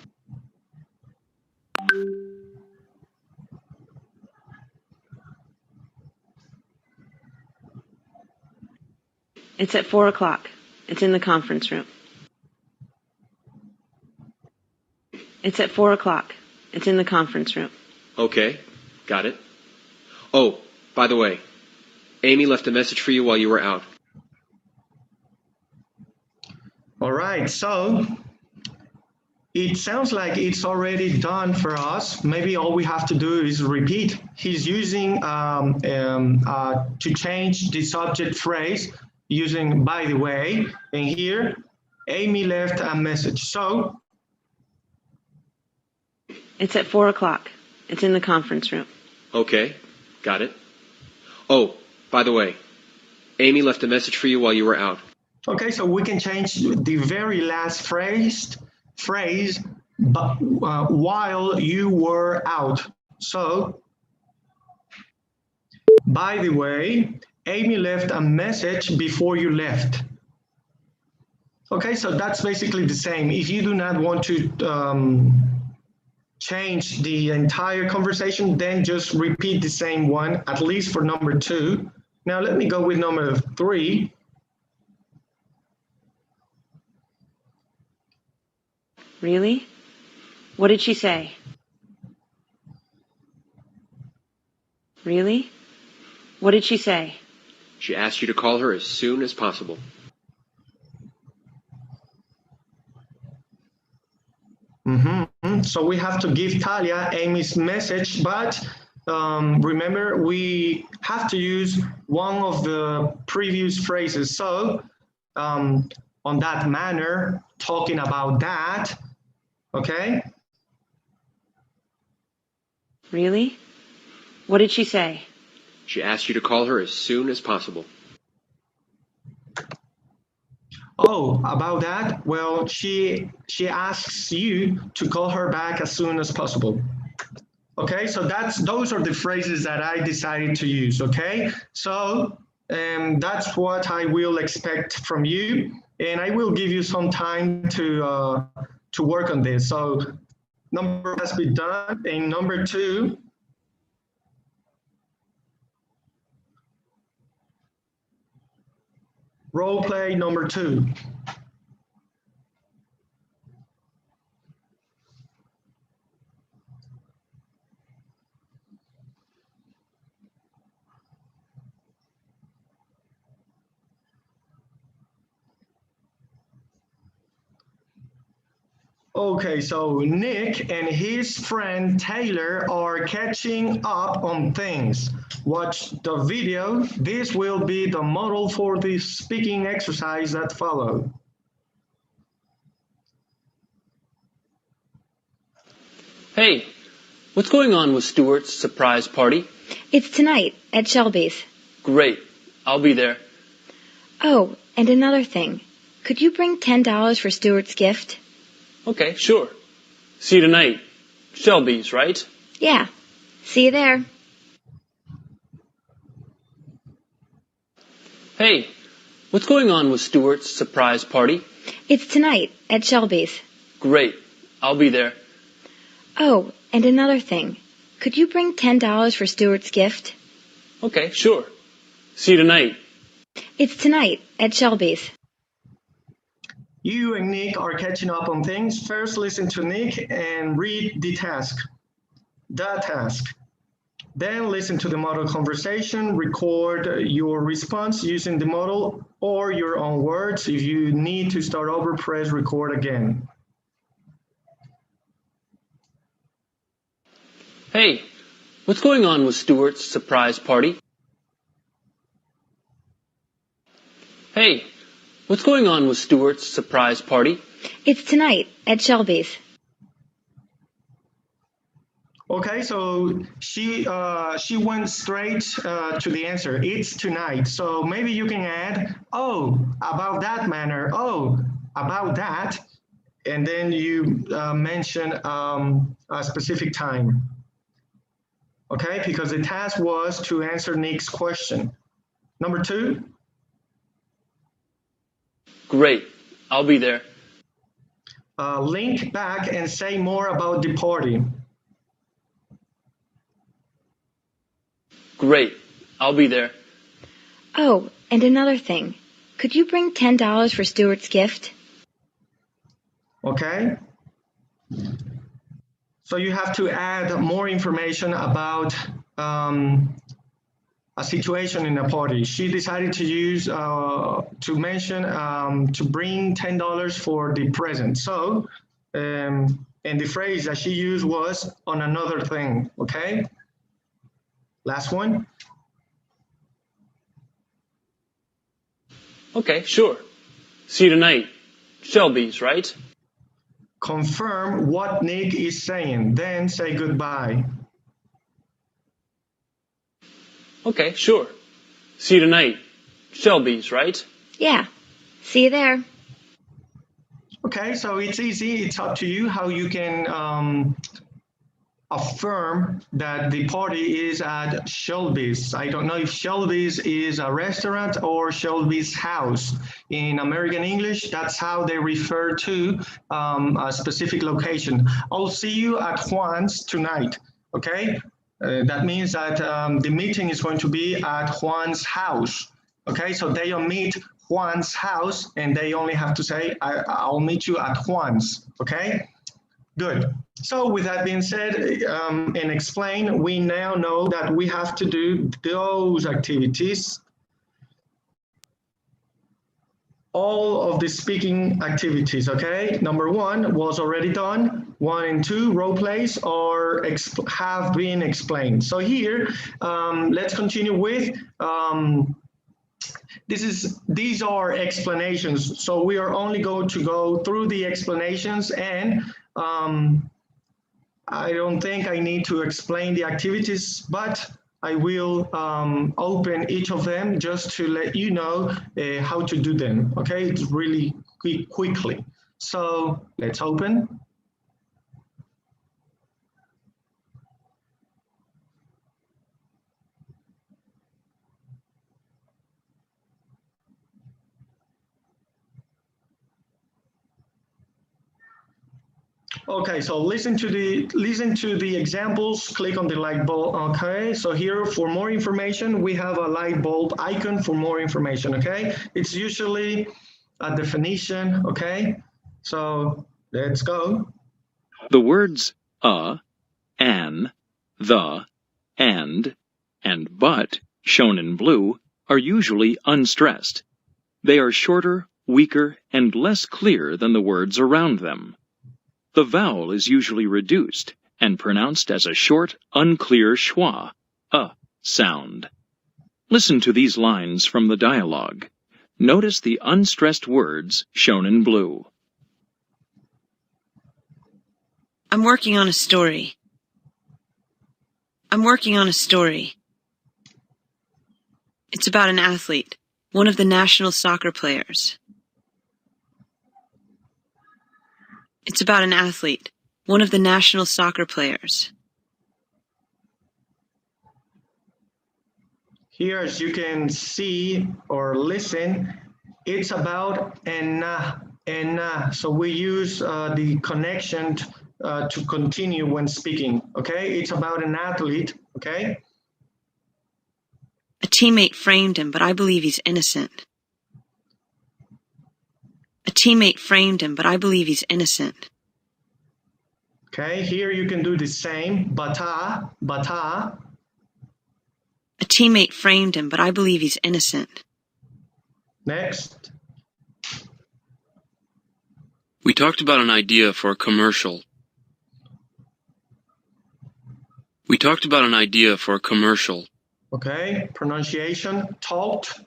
It's at 4 o'clock. It's in the conference room. It's at 4 o'clock. It's in the conference room. Okay, got it. Oh, by the way, Amy left a message for you while you were out. All right, so it sounds like it's already done for us. Maybe all we have to do is repeat. He's using to change the subject phrase using by the way, and here Amy left a message. So it's at 4 o'clock. It's in the conference room. Okay, got it. Oh, by the way, Amy left a message for you while you were out. Okay, so we can change the very last phrase, but while you were out. So, by the way, Amy left a message before you left. Okay, so that's basically the same. If you do not want to change the entire conversation, then just repeat the same one, at least for number 2. Now let me go with number 3. Really? What did she say? Really? What did she say? She asked you to call her as soon as possible. So we have to give Talia Amy's message, but remember, we have to use one of the previous phrases. So on that manner, talking about that, okay? Really? What did she say? She asked you to call her as soon as possible. Oh, about that? Well, she asks you to call her back as soon as possible. Okay, so those are the phrases that I decided to use, okay? So that's what I will expect from you, and I will give you some time to work on this. So number has been done, and number 2, role play number 2. Okay, so Nick and his friend Taylor are catching up on things. Watch the video. This will be the model for the speaking exercise that follow. Hey, what's going on with Stuart's surprise party? It's tonight at Shelby's. Great, I'll be there. Oh, and another thing. Could you bring $10 for Stuart's gift? Okay, sure. See you tonight. Shelby's, right? Yeah. See you there. Hey, what's going on with Stuart's surprise party? It's tonight at Shelby's. Great, I'll be there. Oh, and another thing. Could you bring $10 for Stuart's gift? Okay, sure. See you tonight. It's tonight at Shelby's. You and Nick are catching up on things. First, listen to Nick and read the task. Then listen to the model conversation, record your response using the model or your own words. If you need to start over, press record again. Hey, what's going on with Stuart's surprise party? Hey, what's going on with Stuart's surprise party? It's tonight at Shelby's. Okay, so she went straight to the answer. It's tonight. So maybe you can add, oh, about that manner. Oh, about that. and then you mention a specific time. Okay, because the task was to answer Nick's question. Number 2. Great. I'll be there. Link back and say more about the party. Great. I'll be there. Oh, and another thing. Could you bring $10 for Stuart's gift? Okay. So you have to add more information about a situation in a party. She decided to use, to mention, to bring $10 for the present. So, and the phrase that she used was on another thing, okay? Last one. Okay, sure. See you tonight. Shelby's, right? Confirm what Nick is saying, then say goodbye. Okay, sure. See you tonight. Shelby's, right? Yeah. See you there. Okay, so it's easy. It's up to you how you can affirm that the party is at Shelby's. I don't know if Shelby's is a restaurant or Shelby's house. In American English, that's how they refer to a specific location. I'll see you at Juan's tonight, okay? That means that the meeting is going to be at Juan's house, okay? So they'll meet Juan's house and they only have to say, I'll meet you at Juan's, okay? Good. So with that being said and explained, we now know that we have to do those activities. All of the speaking activities, okay? Number 1 was already done. 1 and 2 role plays have been explained. So here, let's continue with, these are explanations. So we are only going to go through the explanations, and I don't think I need to explain the activities, but I will open each of them just to let you know how to do them, okay? It's really quickly. So let's open. Okay, so listen to the examples, click on the light bulb, okay? So here for more information, we have a light bulb icon for more information, okay? It's usually a definition, okay? So let's go. The words an, the, and but, shown in blue, are usually unstressed. They are shorter, weaker, and less clear than the words around them. The vowel is usually reduced and pronounced as a short, unclear schwa, sound. Listen to these lines from the dialogue. Notice the unstressed words shown in blue. I'm working on a story. I'm working on a story. It's about an athlete, one of the national soccer players. It's about an athlete, one of the national soccer players. Here, as you can see or listen, it's about and so we use the connection to continue when speaking, okay? It's about an athlete, okay? A teammate framed him, but I believe he's innocent. A teammate framed him, but I believe he's innocent. Okay, here you can do the same, bata. A teammate framed him, but I believe he's innocent. Next. We talked about an idea for a commercial. We talked about an idea for a commercial. Okay, pronunciation, talked,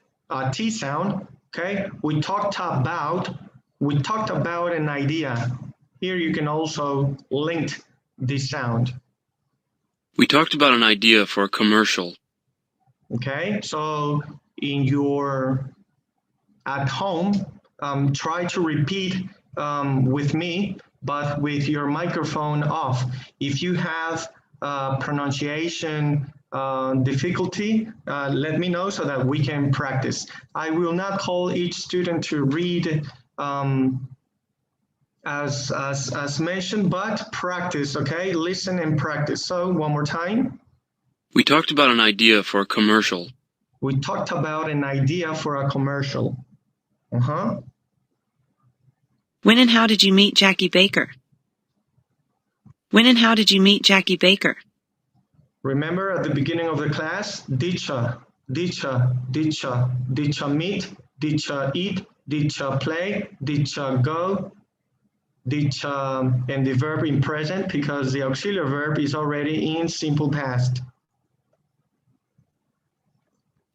T sound, okay? We talked about an idea. Here you can also link this sound. We talked about an idea for a commercial. Okay, so at home, try to repeat with me, but with your microphone off. If you have pronunciation difficulty, let me know so that we can practice. I will not call each student to read as mentioned, but practice, okay? Listen and practice. So one more time. We talked about an idea for a commercial. We talked about an idea for a commercial. Uh-huh. When and how did you meet Jackie Baker? When and how did you meet Jackie Baker? Remember at the beginning of the class, dicha, dicha, dicha, dicha meet, dicha eat, dicha play, dicha go, dicha, and the verb in present because the auxiliary verb is already in simple past.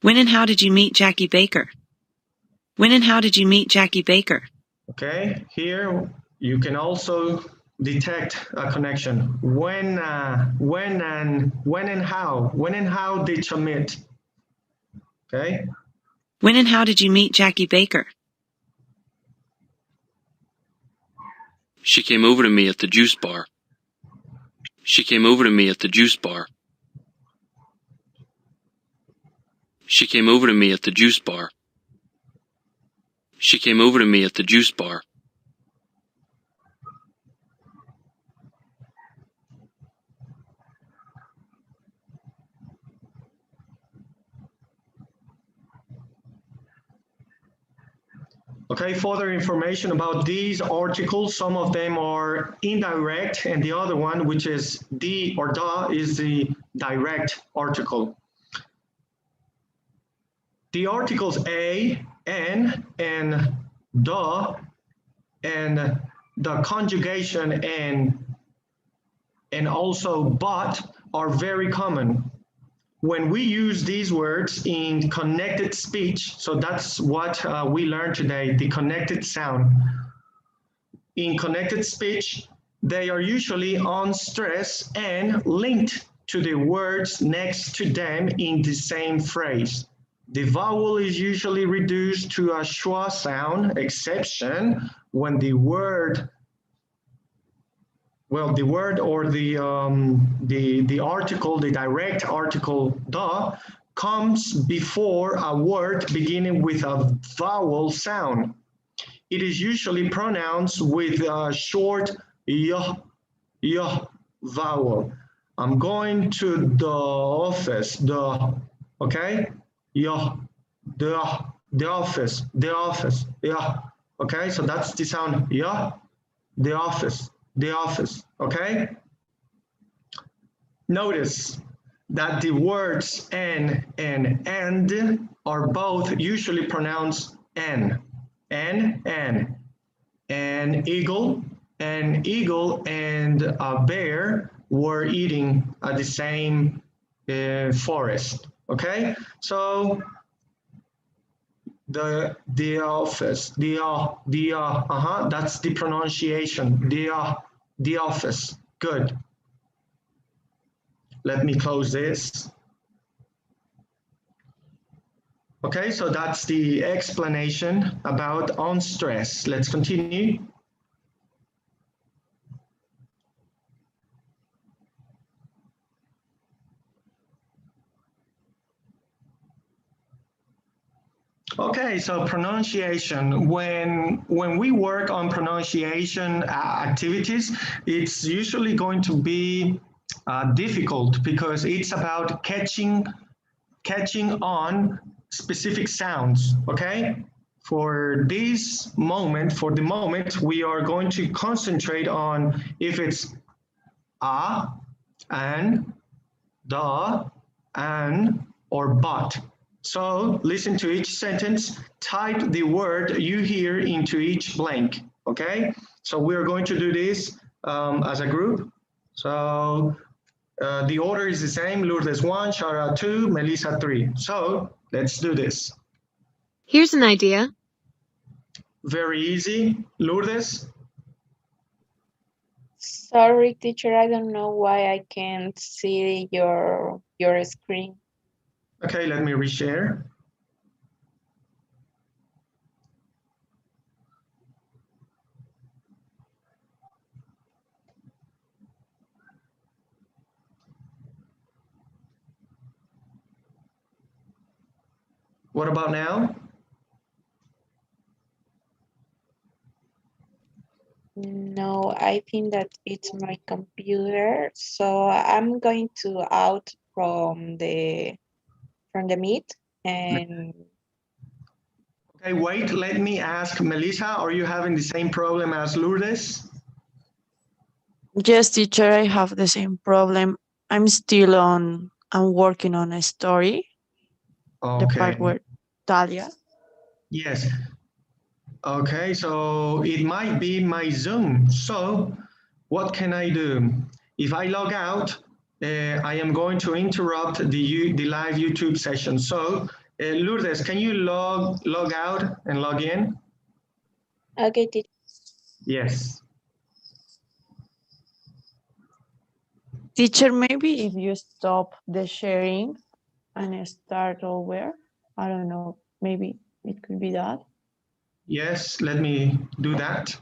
When and how did you meet Jackie Baker? When and how did you meet Jackie Baker? Okay, here you can also detect a connection. When and how did you meet? Okay. When and how did you meet Jackie Baker? She came over to me at the juice bar. She came over to me at the juice bar. She came over to me at the juice bar. She came over to me at the juice bar. Okay, further information about these articles, some of them are indirect and the other one, which is the or da, is the direct article. The articles a, an, and da, and the conjugation and also but are very common. When we use these words in connected speech, so that's what we learned today, the connected sound. In connected speech, they are usually on stress and linked to the words next to them in the same phrase. The vowel is usually reduced to a schwa sound, exception when the word, well, the word or the article, the direct article, da, comes before a word beginning with a vowel sound. It is usually pronounced with a short y vowel. I'm going to the office, okay? The office, yeah. Okay, so that's the sound, yeah, the office, okay? Notice that the words and are both usually pronounced n. An eagle and a bear were eating at the same forest. Okay, so the office, that's the pronunciation. The office. Good. Let me close this. Okay, so that's the explanation about on stress. Let's continue. Okay, so pronunciation. When we work on pronunciation activities, it's usually going to be difficult because it's about catching on specific sounds, okay? For the moment, we are going to concentrate on if it's a, an, da, an, or but. So listen to each sentence, type the word you hear into each blank, okay? So we're going to do this as a group. So the order is the same, Lourdes 1, Shara 2, Melissa 3. So let's do this. Here's an idea. Very easy. Lourdes? Sorry, teacher, I don't know why I can't see your screen. Okay, let me reshare. What about now? No, I think that it's my computer. So I'm going to out from the meet and Okay, wait, let me ask Melissa, are you having the same problem as Lourdes? Yes, teacher, I have the same problem. I'm working on a story. The Okay. part where Talia. Yes. Okay, so it might be my Zoom. So what can I do? If I log out, I am going to interrupt the live YouTube session. So Lourdes, can you log out and log in? okay, teacher. Yes. Teacher, maybe if you stop the sharing and start over, I don't know, maybe it could be that. Yes, let me do that.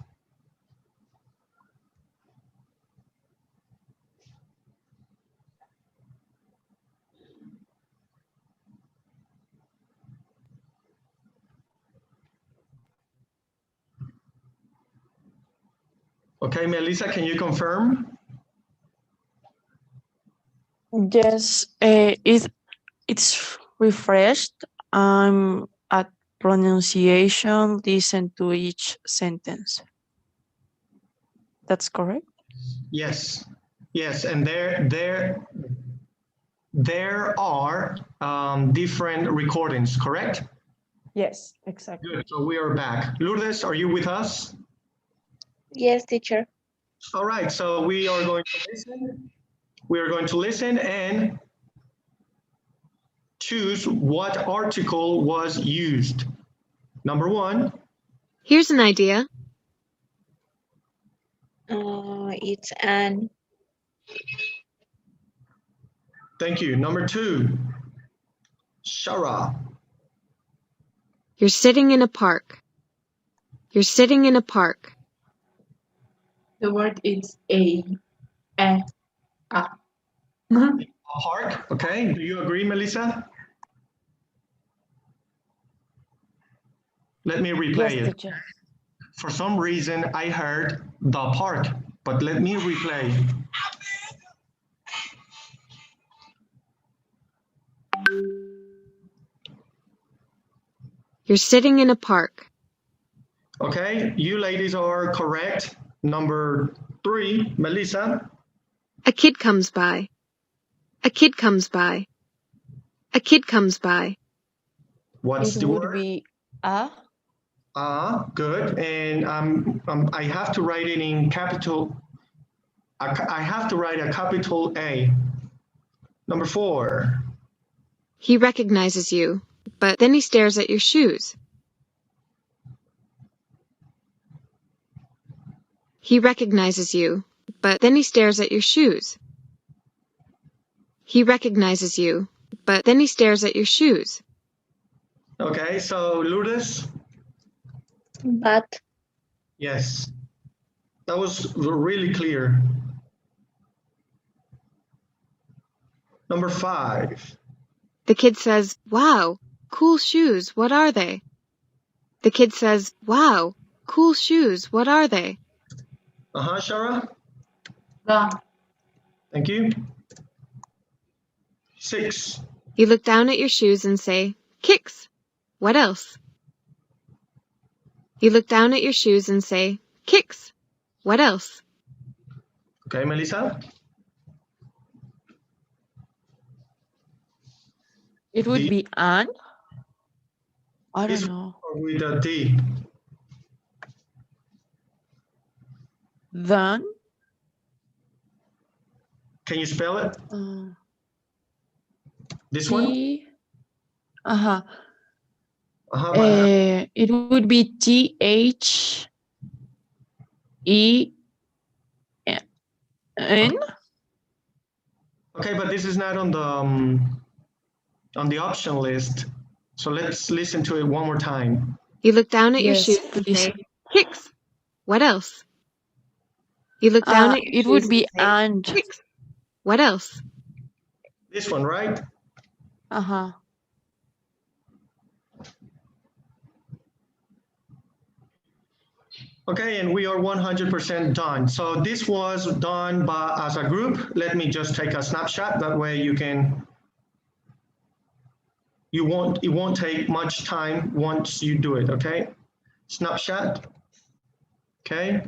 Okay, Melissa, can you confirm? Yes, it's refreshed. I'm at pronunciation, listen to each sentence. That's correct? Yes, yes, and there are different recordings, correct? Yes, exactly. Good, so we are back. Lourdes, are you with us? Yes, teacher. All right, so we are going to listen. We are going to listen and choose what article was used. Number one. Here's an idea. It's an. Thank you. Number two. Shara. You're sitting in a park. You're sitting in a park. The word is a. A. A park, okay. Do you agree, Melissa? Let me replay it. Teacher. For some reason, I heard the park, but let me replay. You're sitting in a park. Okay, you ladies are correct. Number three, Melissa. A kid comes by. A kid comes by. A kid comes by. What's the word? It would be a. Good. And I have to write it in capital. I have to write a capital A. Number four. He recognizes you, but then he stares at your shoes. He recognizes you, but then he stares at your shoes. He recognizes you, but then he stares at your shoes. Okay, so Lourdes? But. Yes. That was really clear. Number five. The kid says, "Wow, cool shoes, what are they?" The kid says, "Wow, cool shoes, what are they?" Shara? The. Thank you. Six. You look down at your shoes and say, "Kicks. What else?" You look down at your shoes and say, "Kicks. What else?" Okay, Melissa? It would be an. I don't know. With a D. Then. Can you spell it? This T. one? It would be THEN. Okay, but this is not on the option list. So let's listen to it one more time. You look down at your shoes and say, "Kicks. What else?" You look down at your it shoes would be and say, "Kicks. What else?" This one, right? Okay, and we are 100% done. So this was done as a group. Let me just take a snapshot. That way you can, it won't take much time once you do it, okay? Snapshot, okay?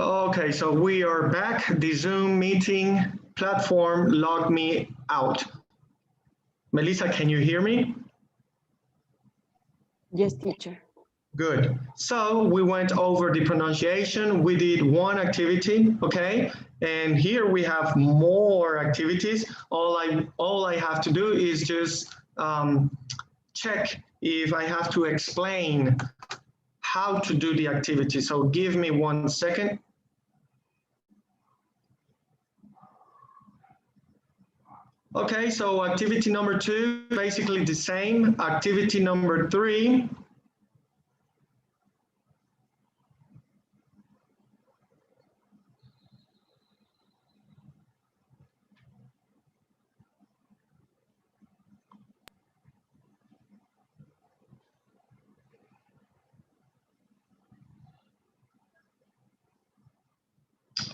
Okay, so we are back. The Zoom meeting platform logged me out. Melissa, can you hear me? Yes, teacher. Good. So we went over the pronunciation. We did one activity, okay? And here we have more activities. All I have to do is just check if I have to explain how to do the activity. So give me 1 second. Okay, so activity number 2, basically the same. Activity number 3.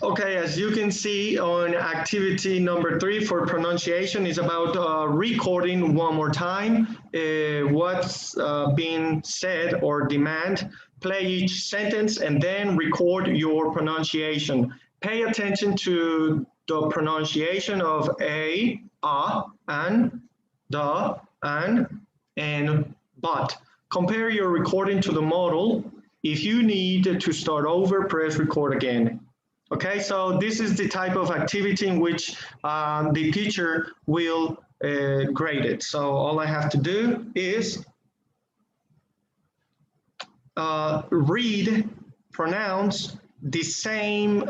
Okay, as you can see on activity number 3 for pronunciation is about recording one more time what's being said or demand. Play each sentence and then record your pronunciation. Pay attention to the pronunciation of a, and, the, and, but. Compare your recording to the model. If you need to start over, press record again. Okay, so this is the type of activity in which the teacher will grade it. So all I have to do is read, pronounce the same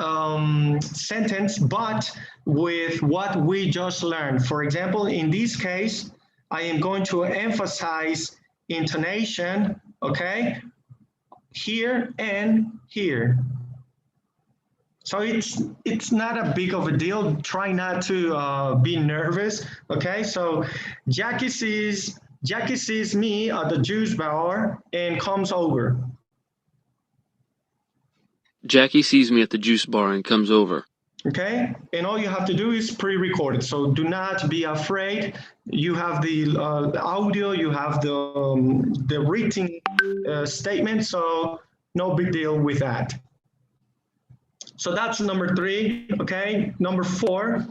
sentence, but with what we just learned. For example, in this case, I am going to emphasize intonation, okay, here and here. So it's not a big of a deal. Try not to be nervous. Okay, so Jackie sees me at the juice bar and comes over. Jackie sees me at the juice bar and comes over. Okay, and all you have to do is pre-record it. So do not be afraid. You have the audio, you have the written statement. So no big deal with that. So that's number 3, okay? Number 4.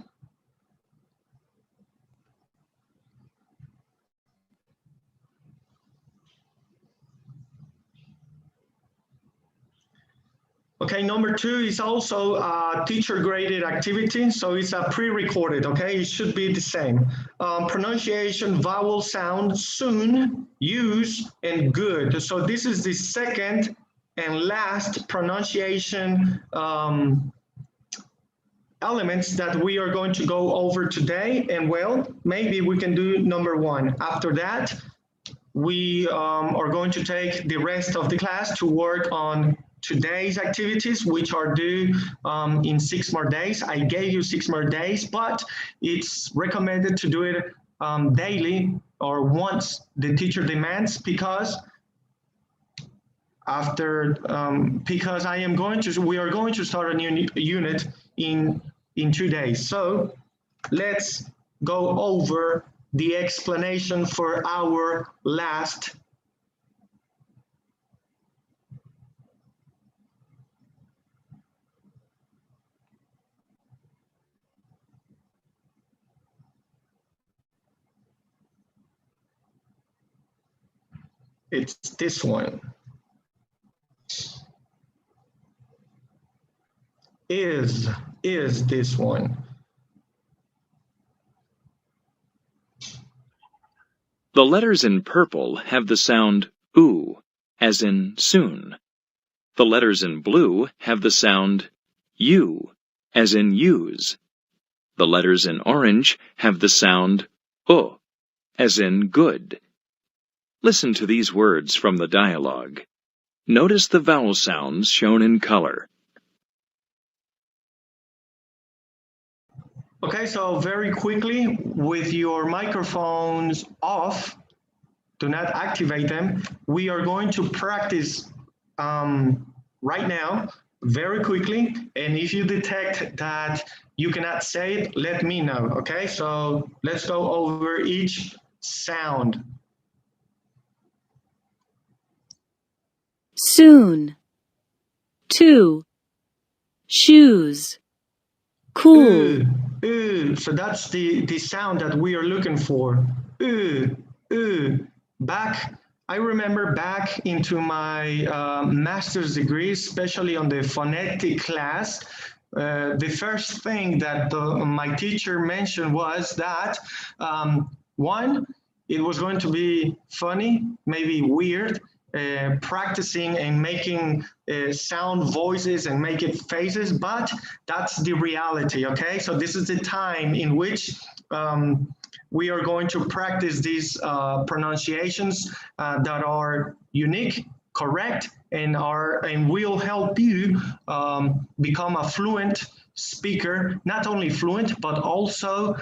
Okay, number 2 is also a teacher graded activity. So it's a pre-recorded, okay? It should be the same. Pronunciation, vowel sound, soon, use, and good. So this is the second and last pronunciation elements that we are going to go over today. And well, maybe we can do number one. After that, we are going to take the rest of the class to work on today's activities, which are due in 6 more days. I gave you 6 more days, but it's recommended to do it daily or once the teacher demands, because we are going to start a new unit in 2 days. So let's go over the explanation for our last it's this one. Is this one. The letters in purple have the sound oo, as in soon. The letters in blue have the sound u, as in use. The letters in orange have the sound o, as in good. Listen to these words from the dialogue. Notice the vowel sounds shown in color. Okay, so very quickly, with your microphones off, do not activate them. We are going to practice right now, very quickly. And if you detect that you cannot say it, let me know, okay? So let's go over each sound. Soon. 2. Shoes. Cool. So that's the sound that we are looking for. I remember back into my master's degree, especially on the phonetic class, the first thing that my teacher mentioned was that one, it was going to be funny, maybe weird, practicing and making sound voices and making faces, but that's the reality, okay? So this is the time in which we are going to practice these pronunciations that are unique, correct, and will help you become a fluent speaker, not only fluent, but also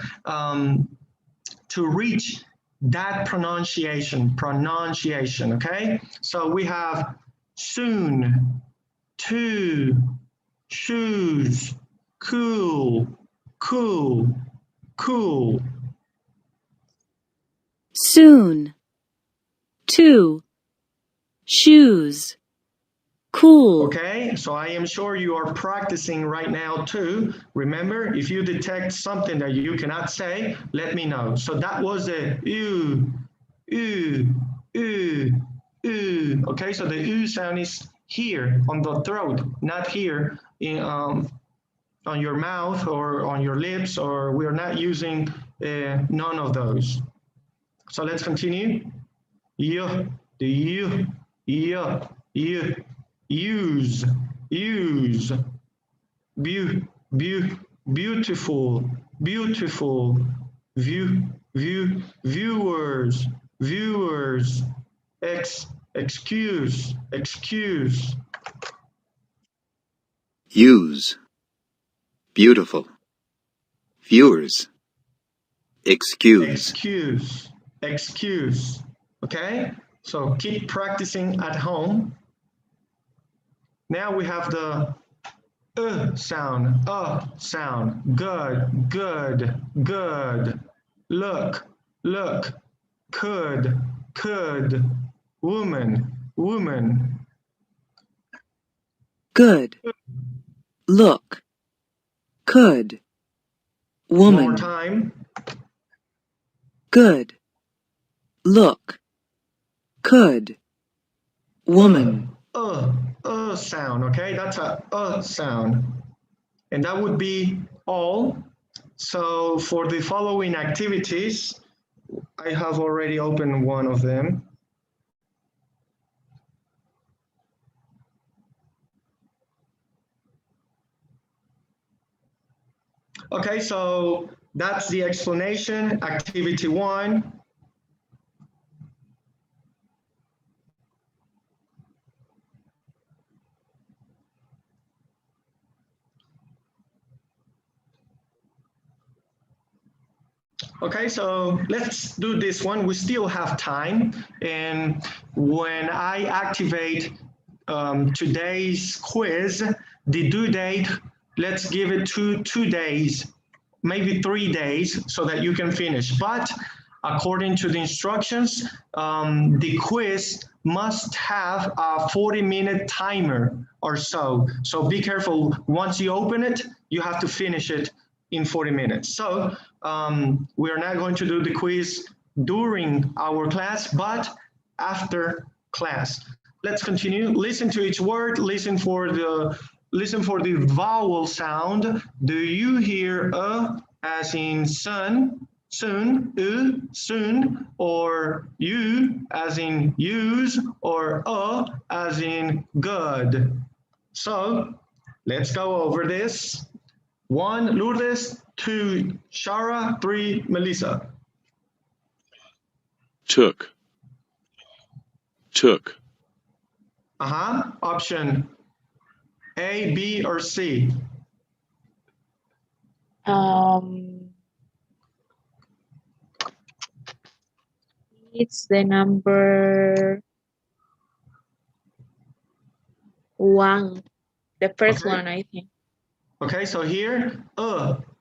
to reach that pronunciation, okay? So we have soon, 2, shoes, cool, cool, cool. Soon. 2. Shoes. Cool. Okay, so I am sure you are practicing right now too. Remember, if you detect something that you cannot say, let me know. So that was a oo, oo, oo, oo. Okay, so the oo sound is here on the throat, not here in, on your mouth or on your lips, or we are not using none of those. So let's continue. Y, the y, y, y. Use, beautiful, viewers, excuse. Use, beautiful, viewers, excuse. Excuse. Okay, so keep practicing at home. Now we have the sound, good, look, could, woman. Good. Look. Could. Woman. One more time. Good. Look. Could. Woman. Sound, okay? That's a sound. And that would be all. So for the following activities, I have already opened one of them. Okay, so that's the explanation, activity 1. Okay, so let's do this one. We still have time. And when I activate today's quiz, the due date, let's give it 2 days, maybe 3 days, so that you can finish. But according to the instructions, the quiz must have a 40-minute timer or so. So be careful. Once you open it, you have to finish it in 40 minutes. So we are not going to do the quiz during our class, but after class. Let's continue. Listen to each word. Listen for the vowel sound. Do you hear a as in sun, soon, soon, or you as in use, or a as in good? So let's go over this. 1, Lourdes. 2, Shara. 3, Melissa. Took. Took. Option A, B, or C? It's the number 1, the first one, I think. Okay, so here,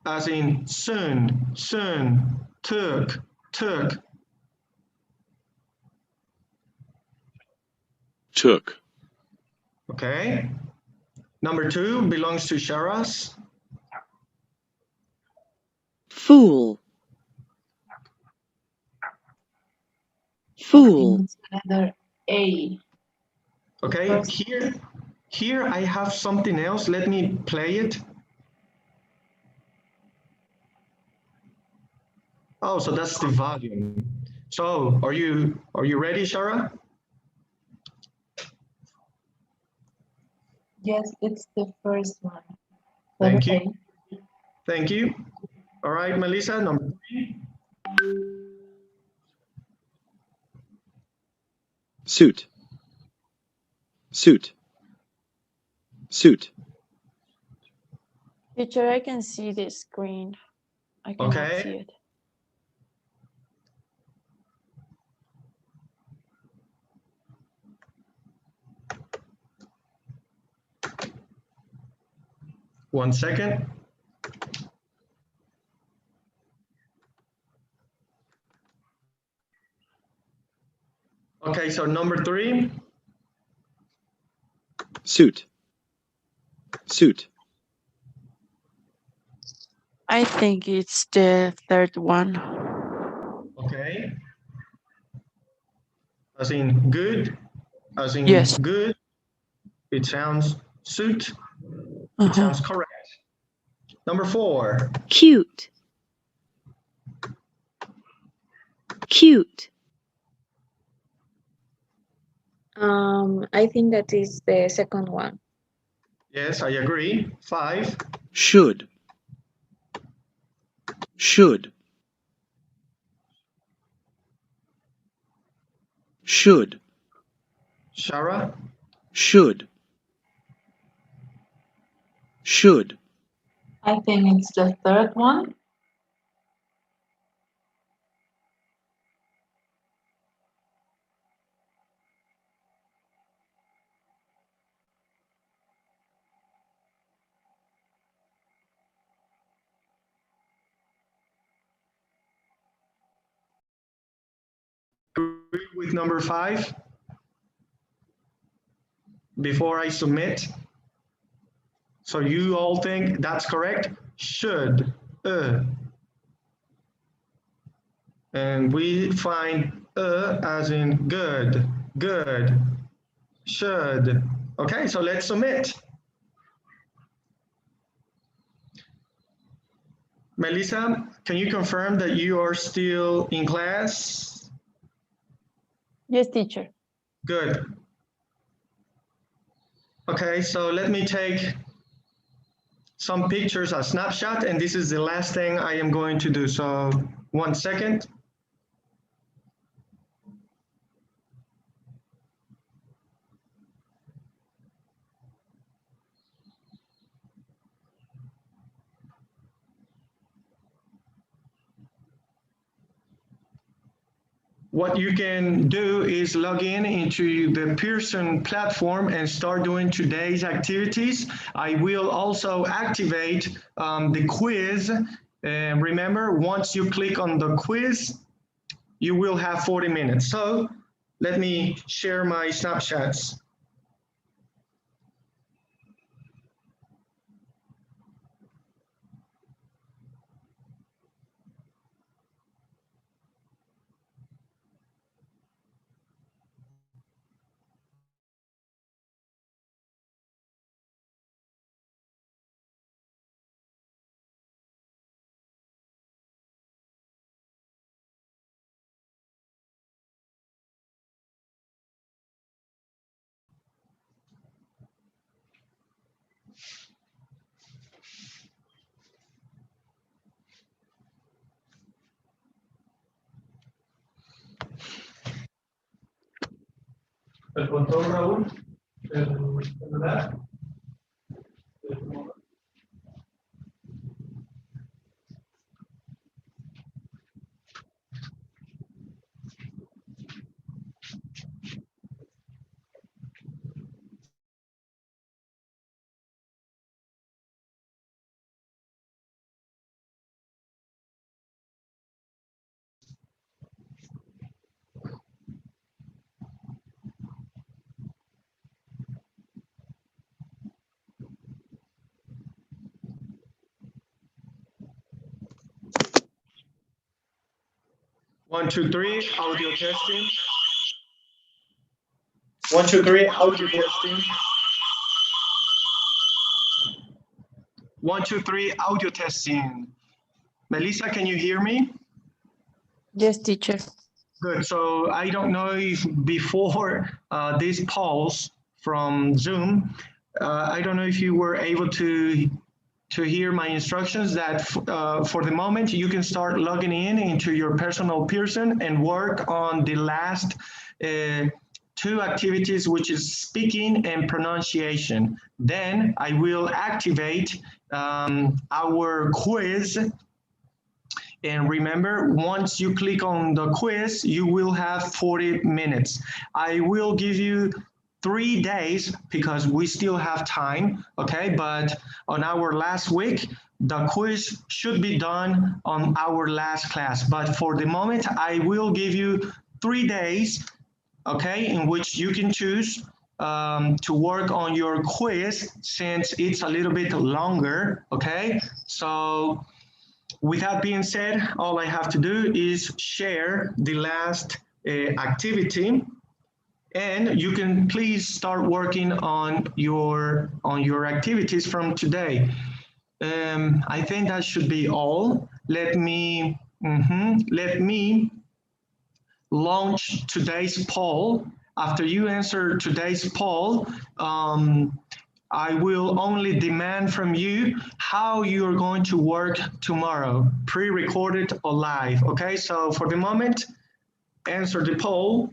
as in soon, soon, took, took. Took. Okay. Number 2 belongs to Sharas. Fool. Fool. Letter A. Okay, here I have something else. Let me play it. Oh, so that's the volume. So are you ready, Shara? Yes, it's the first one. Thank Letter you. Thank you. All right, Melissa, number 3. Suit. Suit. Suit. Teacher, I can see the screen. I cannot see it. One second. Okay, so number 3. Suit. Suit. I think it's the third one. Okay. As in good, as in Yes. good. It sounds suit. It sounds correct. Number 4. Cute. Cute. I think that is the second one. Yes, I agree. 5. Should. Should. Should. Shara? Should. Should. I think it's the third one. Agree with number 5? Before I submit? So you all think that's correct? Should. And we find as in good, good, should. Okay, so let's submit. Melissa, can you confirm that you are still in class? Yes, teacher. Good. Okay, so let me take some pictures, a snapshot, and this is the last thing I am going to do. So 1 second. What you can do is log in into the Pearson platform and start doing today's activities. I will also activate the quiz. Remember, once you click on the quiz, you will have 40 minutes. So let me share my snapshots. El control, Raúl, ¿verdad? 1, 2, 3, audio testing. 1, 2, 3, audio testing. 1, 2, 3, audio testing. Melissa, can you hear me? Yes, teacher. Good. So I don't know if before this pause from Zoom, I don't know if you were able to hear my instructions that for the moment you can start logging in into your personal Pearson and work on the last 2 activities, which is speaking and pronunciation. Then I will activate our quiz. And remember, once you click on the quiz, you will have 40 minutes. I will give you 3 days because we still have time, okay? But on our last week, the quiz should be done on our last class. But for the moment, I will give you 3 days, okay, in which you can choose to work on your quiz since it's a little bit longer, okay? So with that being said, all I have to do is share the last activity, and you can please start working on your activities from today. I think that should be all. Let me launch today's poll. After you answer today's poll, I will only demand from you how you're going to work tomorrow, pre-recorded or live, okay? So for the moment, answer the poll.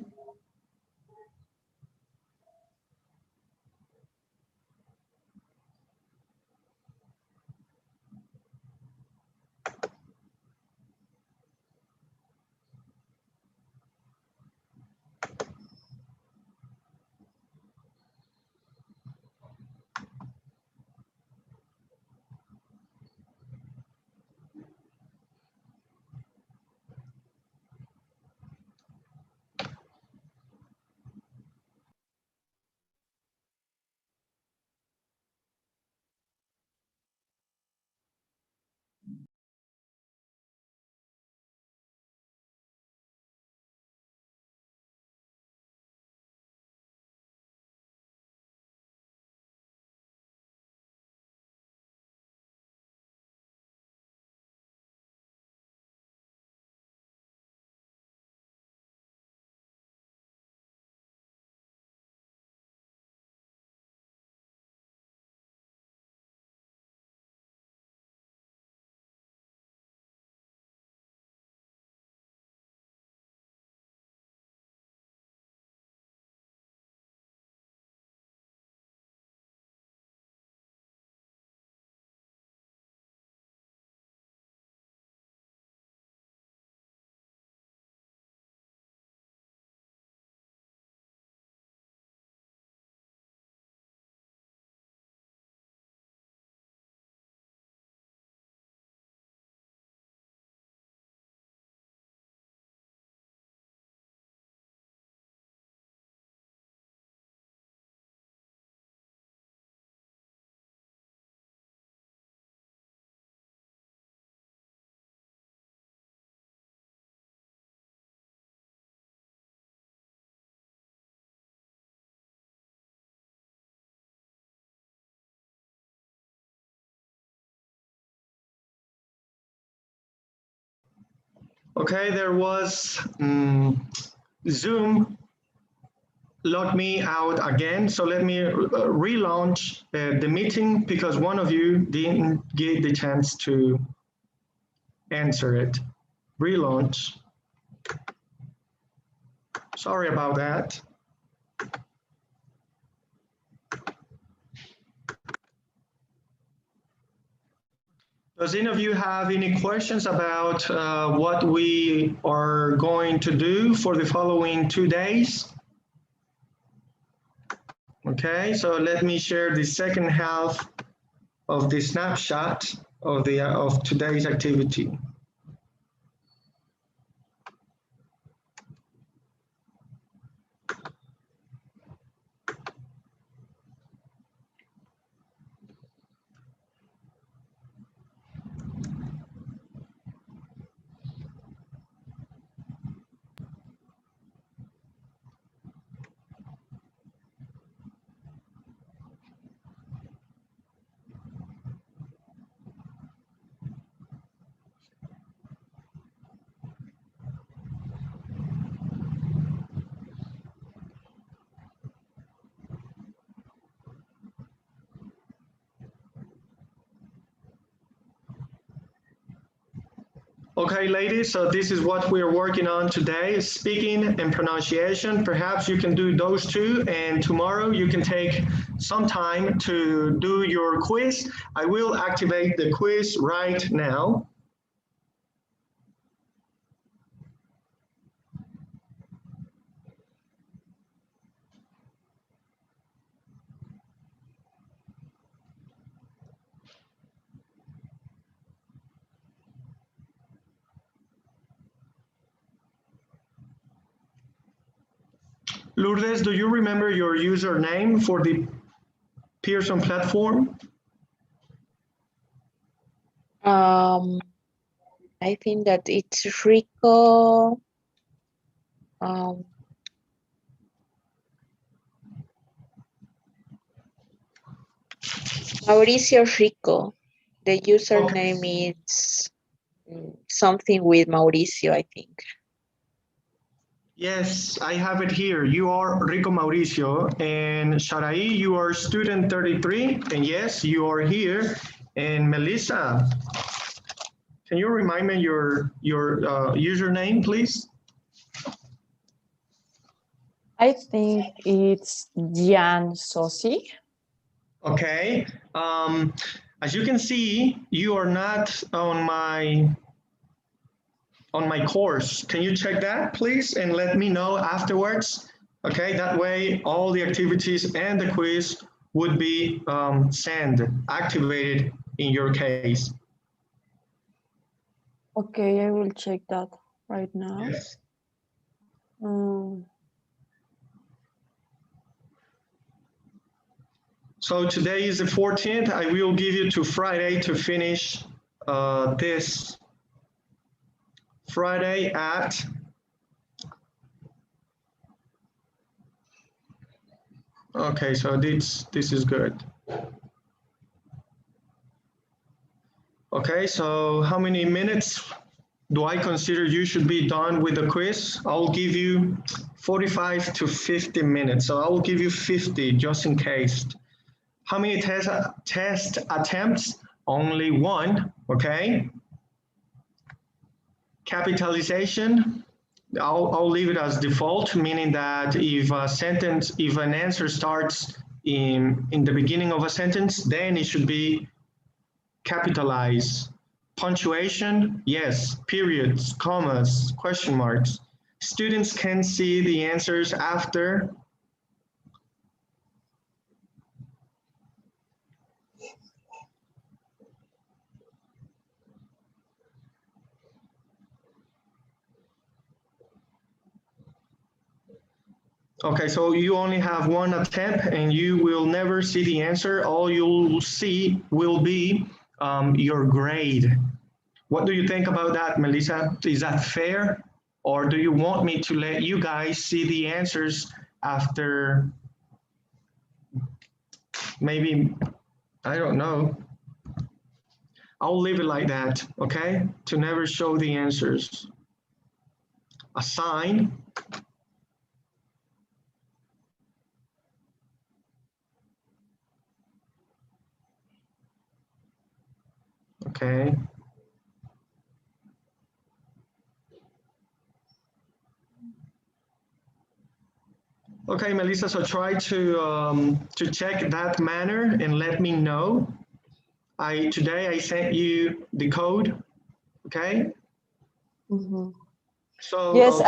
Okay, there was Zoom logged me out again. So let me relaunch the meeting because one of you didn't get the chance to answer it. Relaunch. Sorry about that. Does any of you have any questions about what we are going to do for the following 2 days? Okay, so let me share the second half of the snapshot of today's activity. Okay, ladies, so this is what we're working on today, speaking and pronunciation. Perhaps you can do those two, and tomorrow you can take some time to do your quiz. I will activate the quiz right now. Lourdes, do you remember your username for the Pearson platform? I think that it's Rico. Mauricio Rico. The username is something with Mauricio, I think. Yes, I have it here. You are Rico Mauricio, and Sharai, you are student 33, and yes, you are here. And Melissa, can you remind me your username, please? I think it's Jan Sosi. Okay. As you can see, you are not on my course. Can you check that, please, and let me know afterwards? Okay, that way all the activities and the quiz would be activated in your case. Okay, I will check that right now. Yes. So today is the 14th. I will give you to Friday to finish this. Friday at okay, so this is good. Okay, so how many minutes do I consider you should be done with the quiz? I'll give you 45 to 50 minutes. So I will give you 50 just in case. How many test attempts? Only one, okay? Capitalization, I'll leave it as default, meaning that if an answer starts in the beginning of a sentence, then it should be capitalized. Punctuation, yes. Periods, commas, question marks. Students can see the answers after. Okay, so you only have one attempt and you will never see the answer. All you'll see will be your grade. What do you think about that, Melissa? Is that fair? Or do you want me to let you guys see the answers after maybe, I don't know. I'll leave it like that, okay? To never show the answers. assign. Okay. Okay, Melissa, so try to check that manner and let me know. Today I sent you the code, okay? Mhm. So Yes,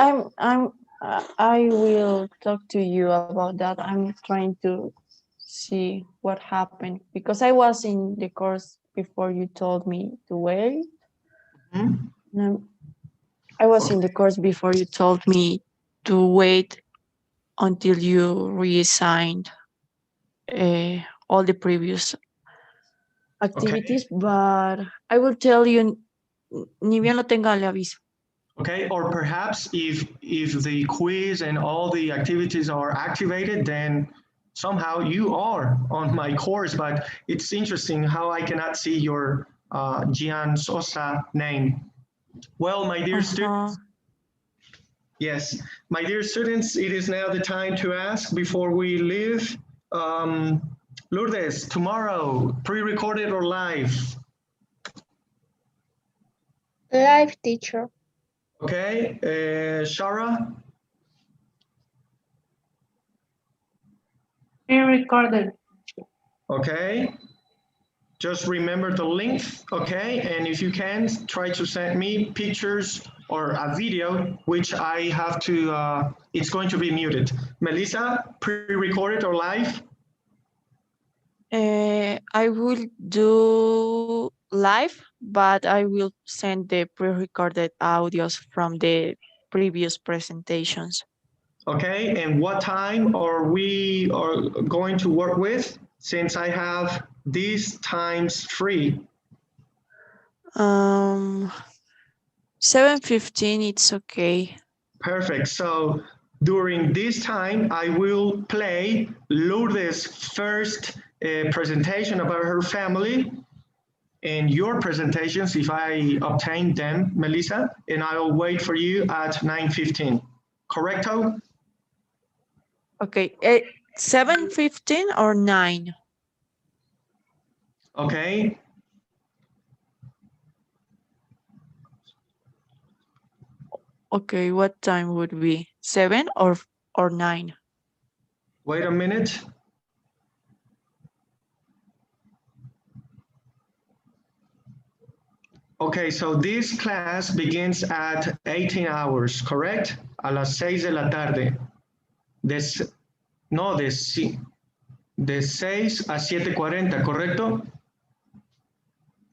I will talk to you about that. I'm trying to see what happened because I was in the course before you told me to wait. No, I was in the course before you told me to wait until you reassigned all the previous activities, but I will tell you, ni bien lo tenga, le aviso. Okay, or perhaps if the quiz and all the activities are activated, then somehow you are on my course, but it's interesting how I cannot see your Gian Sosa name. Well, my dear students, yes, my dear students, it is now the time to ask before we leave. Lourdes, tomorrow, pre-recorded or live? Live, teacher. Okay, Shara? Pre-recorded. Okay. Just remember the link, okay? And if you can, try to send me pictures or a video, which I have to, it's going to be muted. Melissa, pre-recorded or live? I will do live, but I will send the pre-recorded audios from the previous presentations. Okay, and what time are we going to work with? Since I have these times free. 7:15, it's okay. Perfect. So during this time, I will play Lourdes' first presentation about her family and your presentations if I obtain them, Melissa, and I'll wait for you at 9:15. Correcto? Okay, 7:15 or 9? Okay. Okay, what time would be 7 or 9? Wait a minute. Okay, so this class begins at 18 hours, correct? A las 6 de la tarde. De 6 a 7:40, ¿correcto?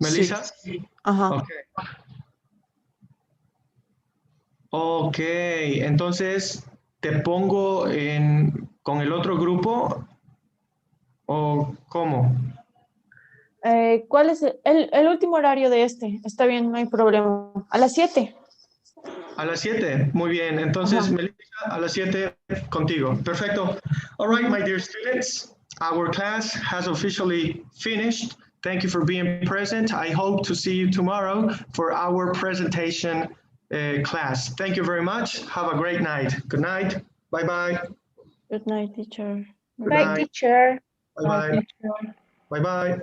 Melissa? Sí. Ajá. Okay. Ok, entonces te pongo con el otro grupo o cómo? ¿Cuál es el último horario de este? Está bien, no hay problema. A las 7. A las 7, muy bien. Entonces, Melissa, a las 7 contigo. Perfecto. All right, my dear students, our class has officially finished. Thank you for being present. I hope to see you tomorrow for our presentation class. Thank you very much. Have a great night. Good night. Bye-bye. Good night, teacher. Good Bye, night. teacher. Bye-bye. Bye, teacher. Bye-bye.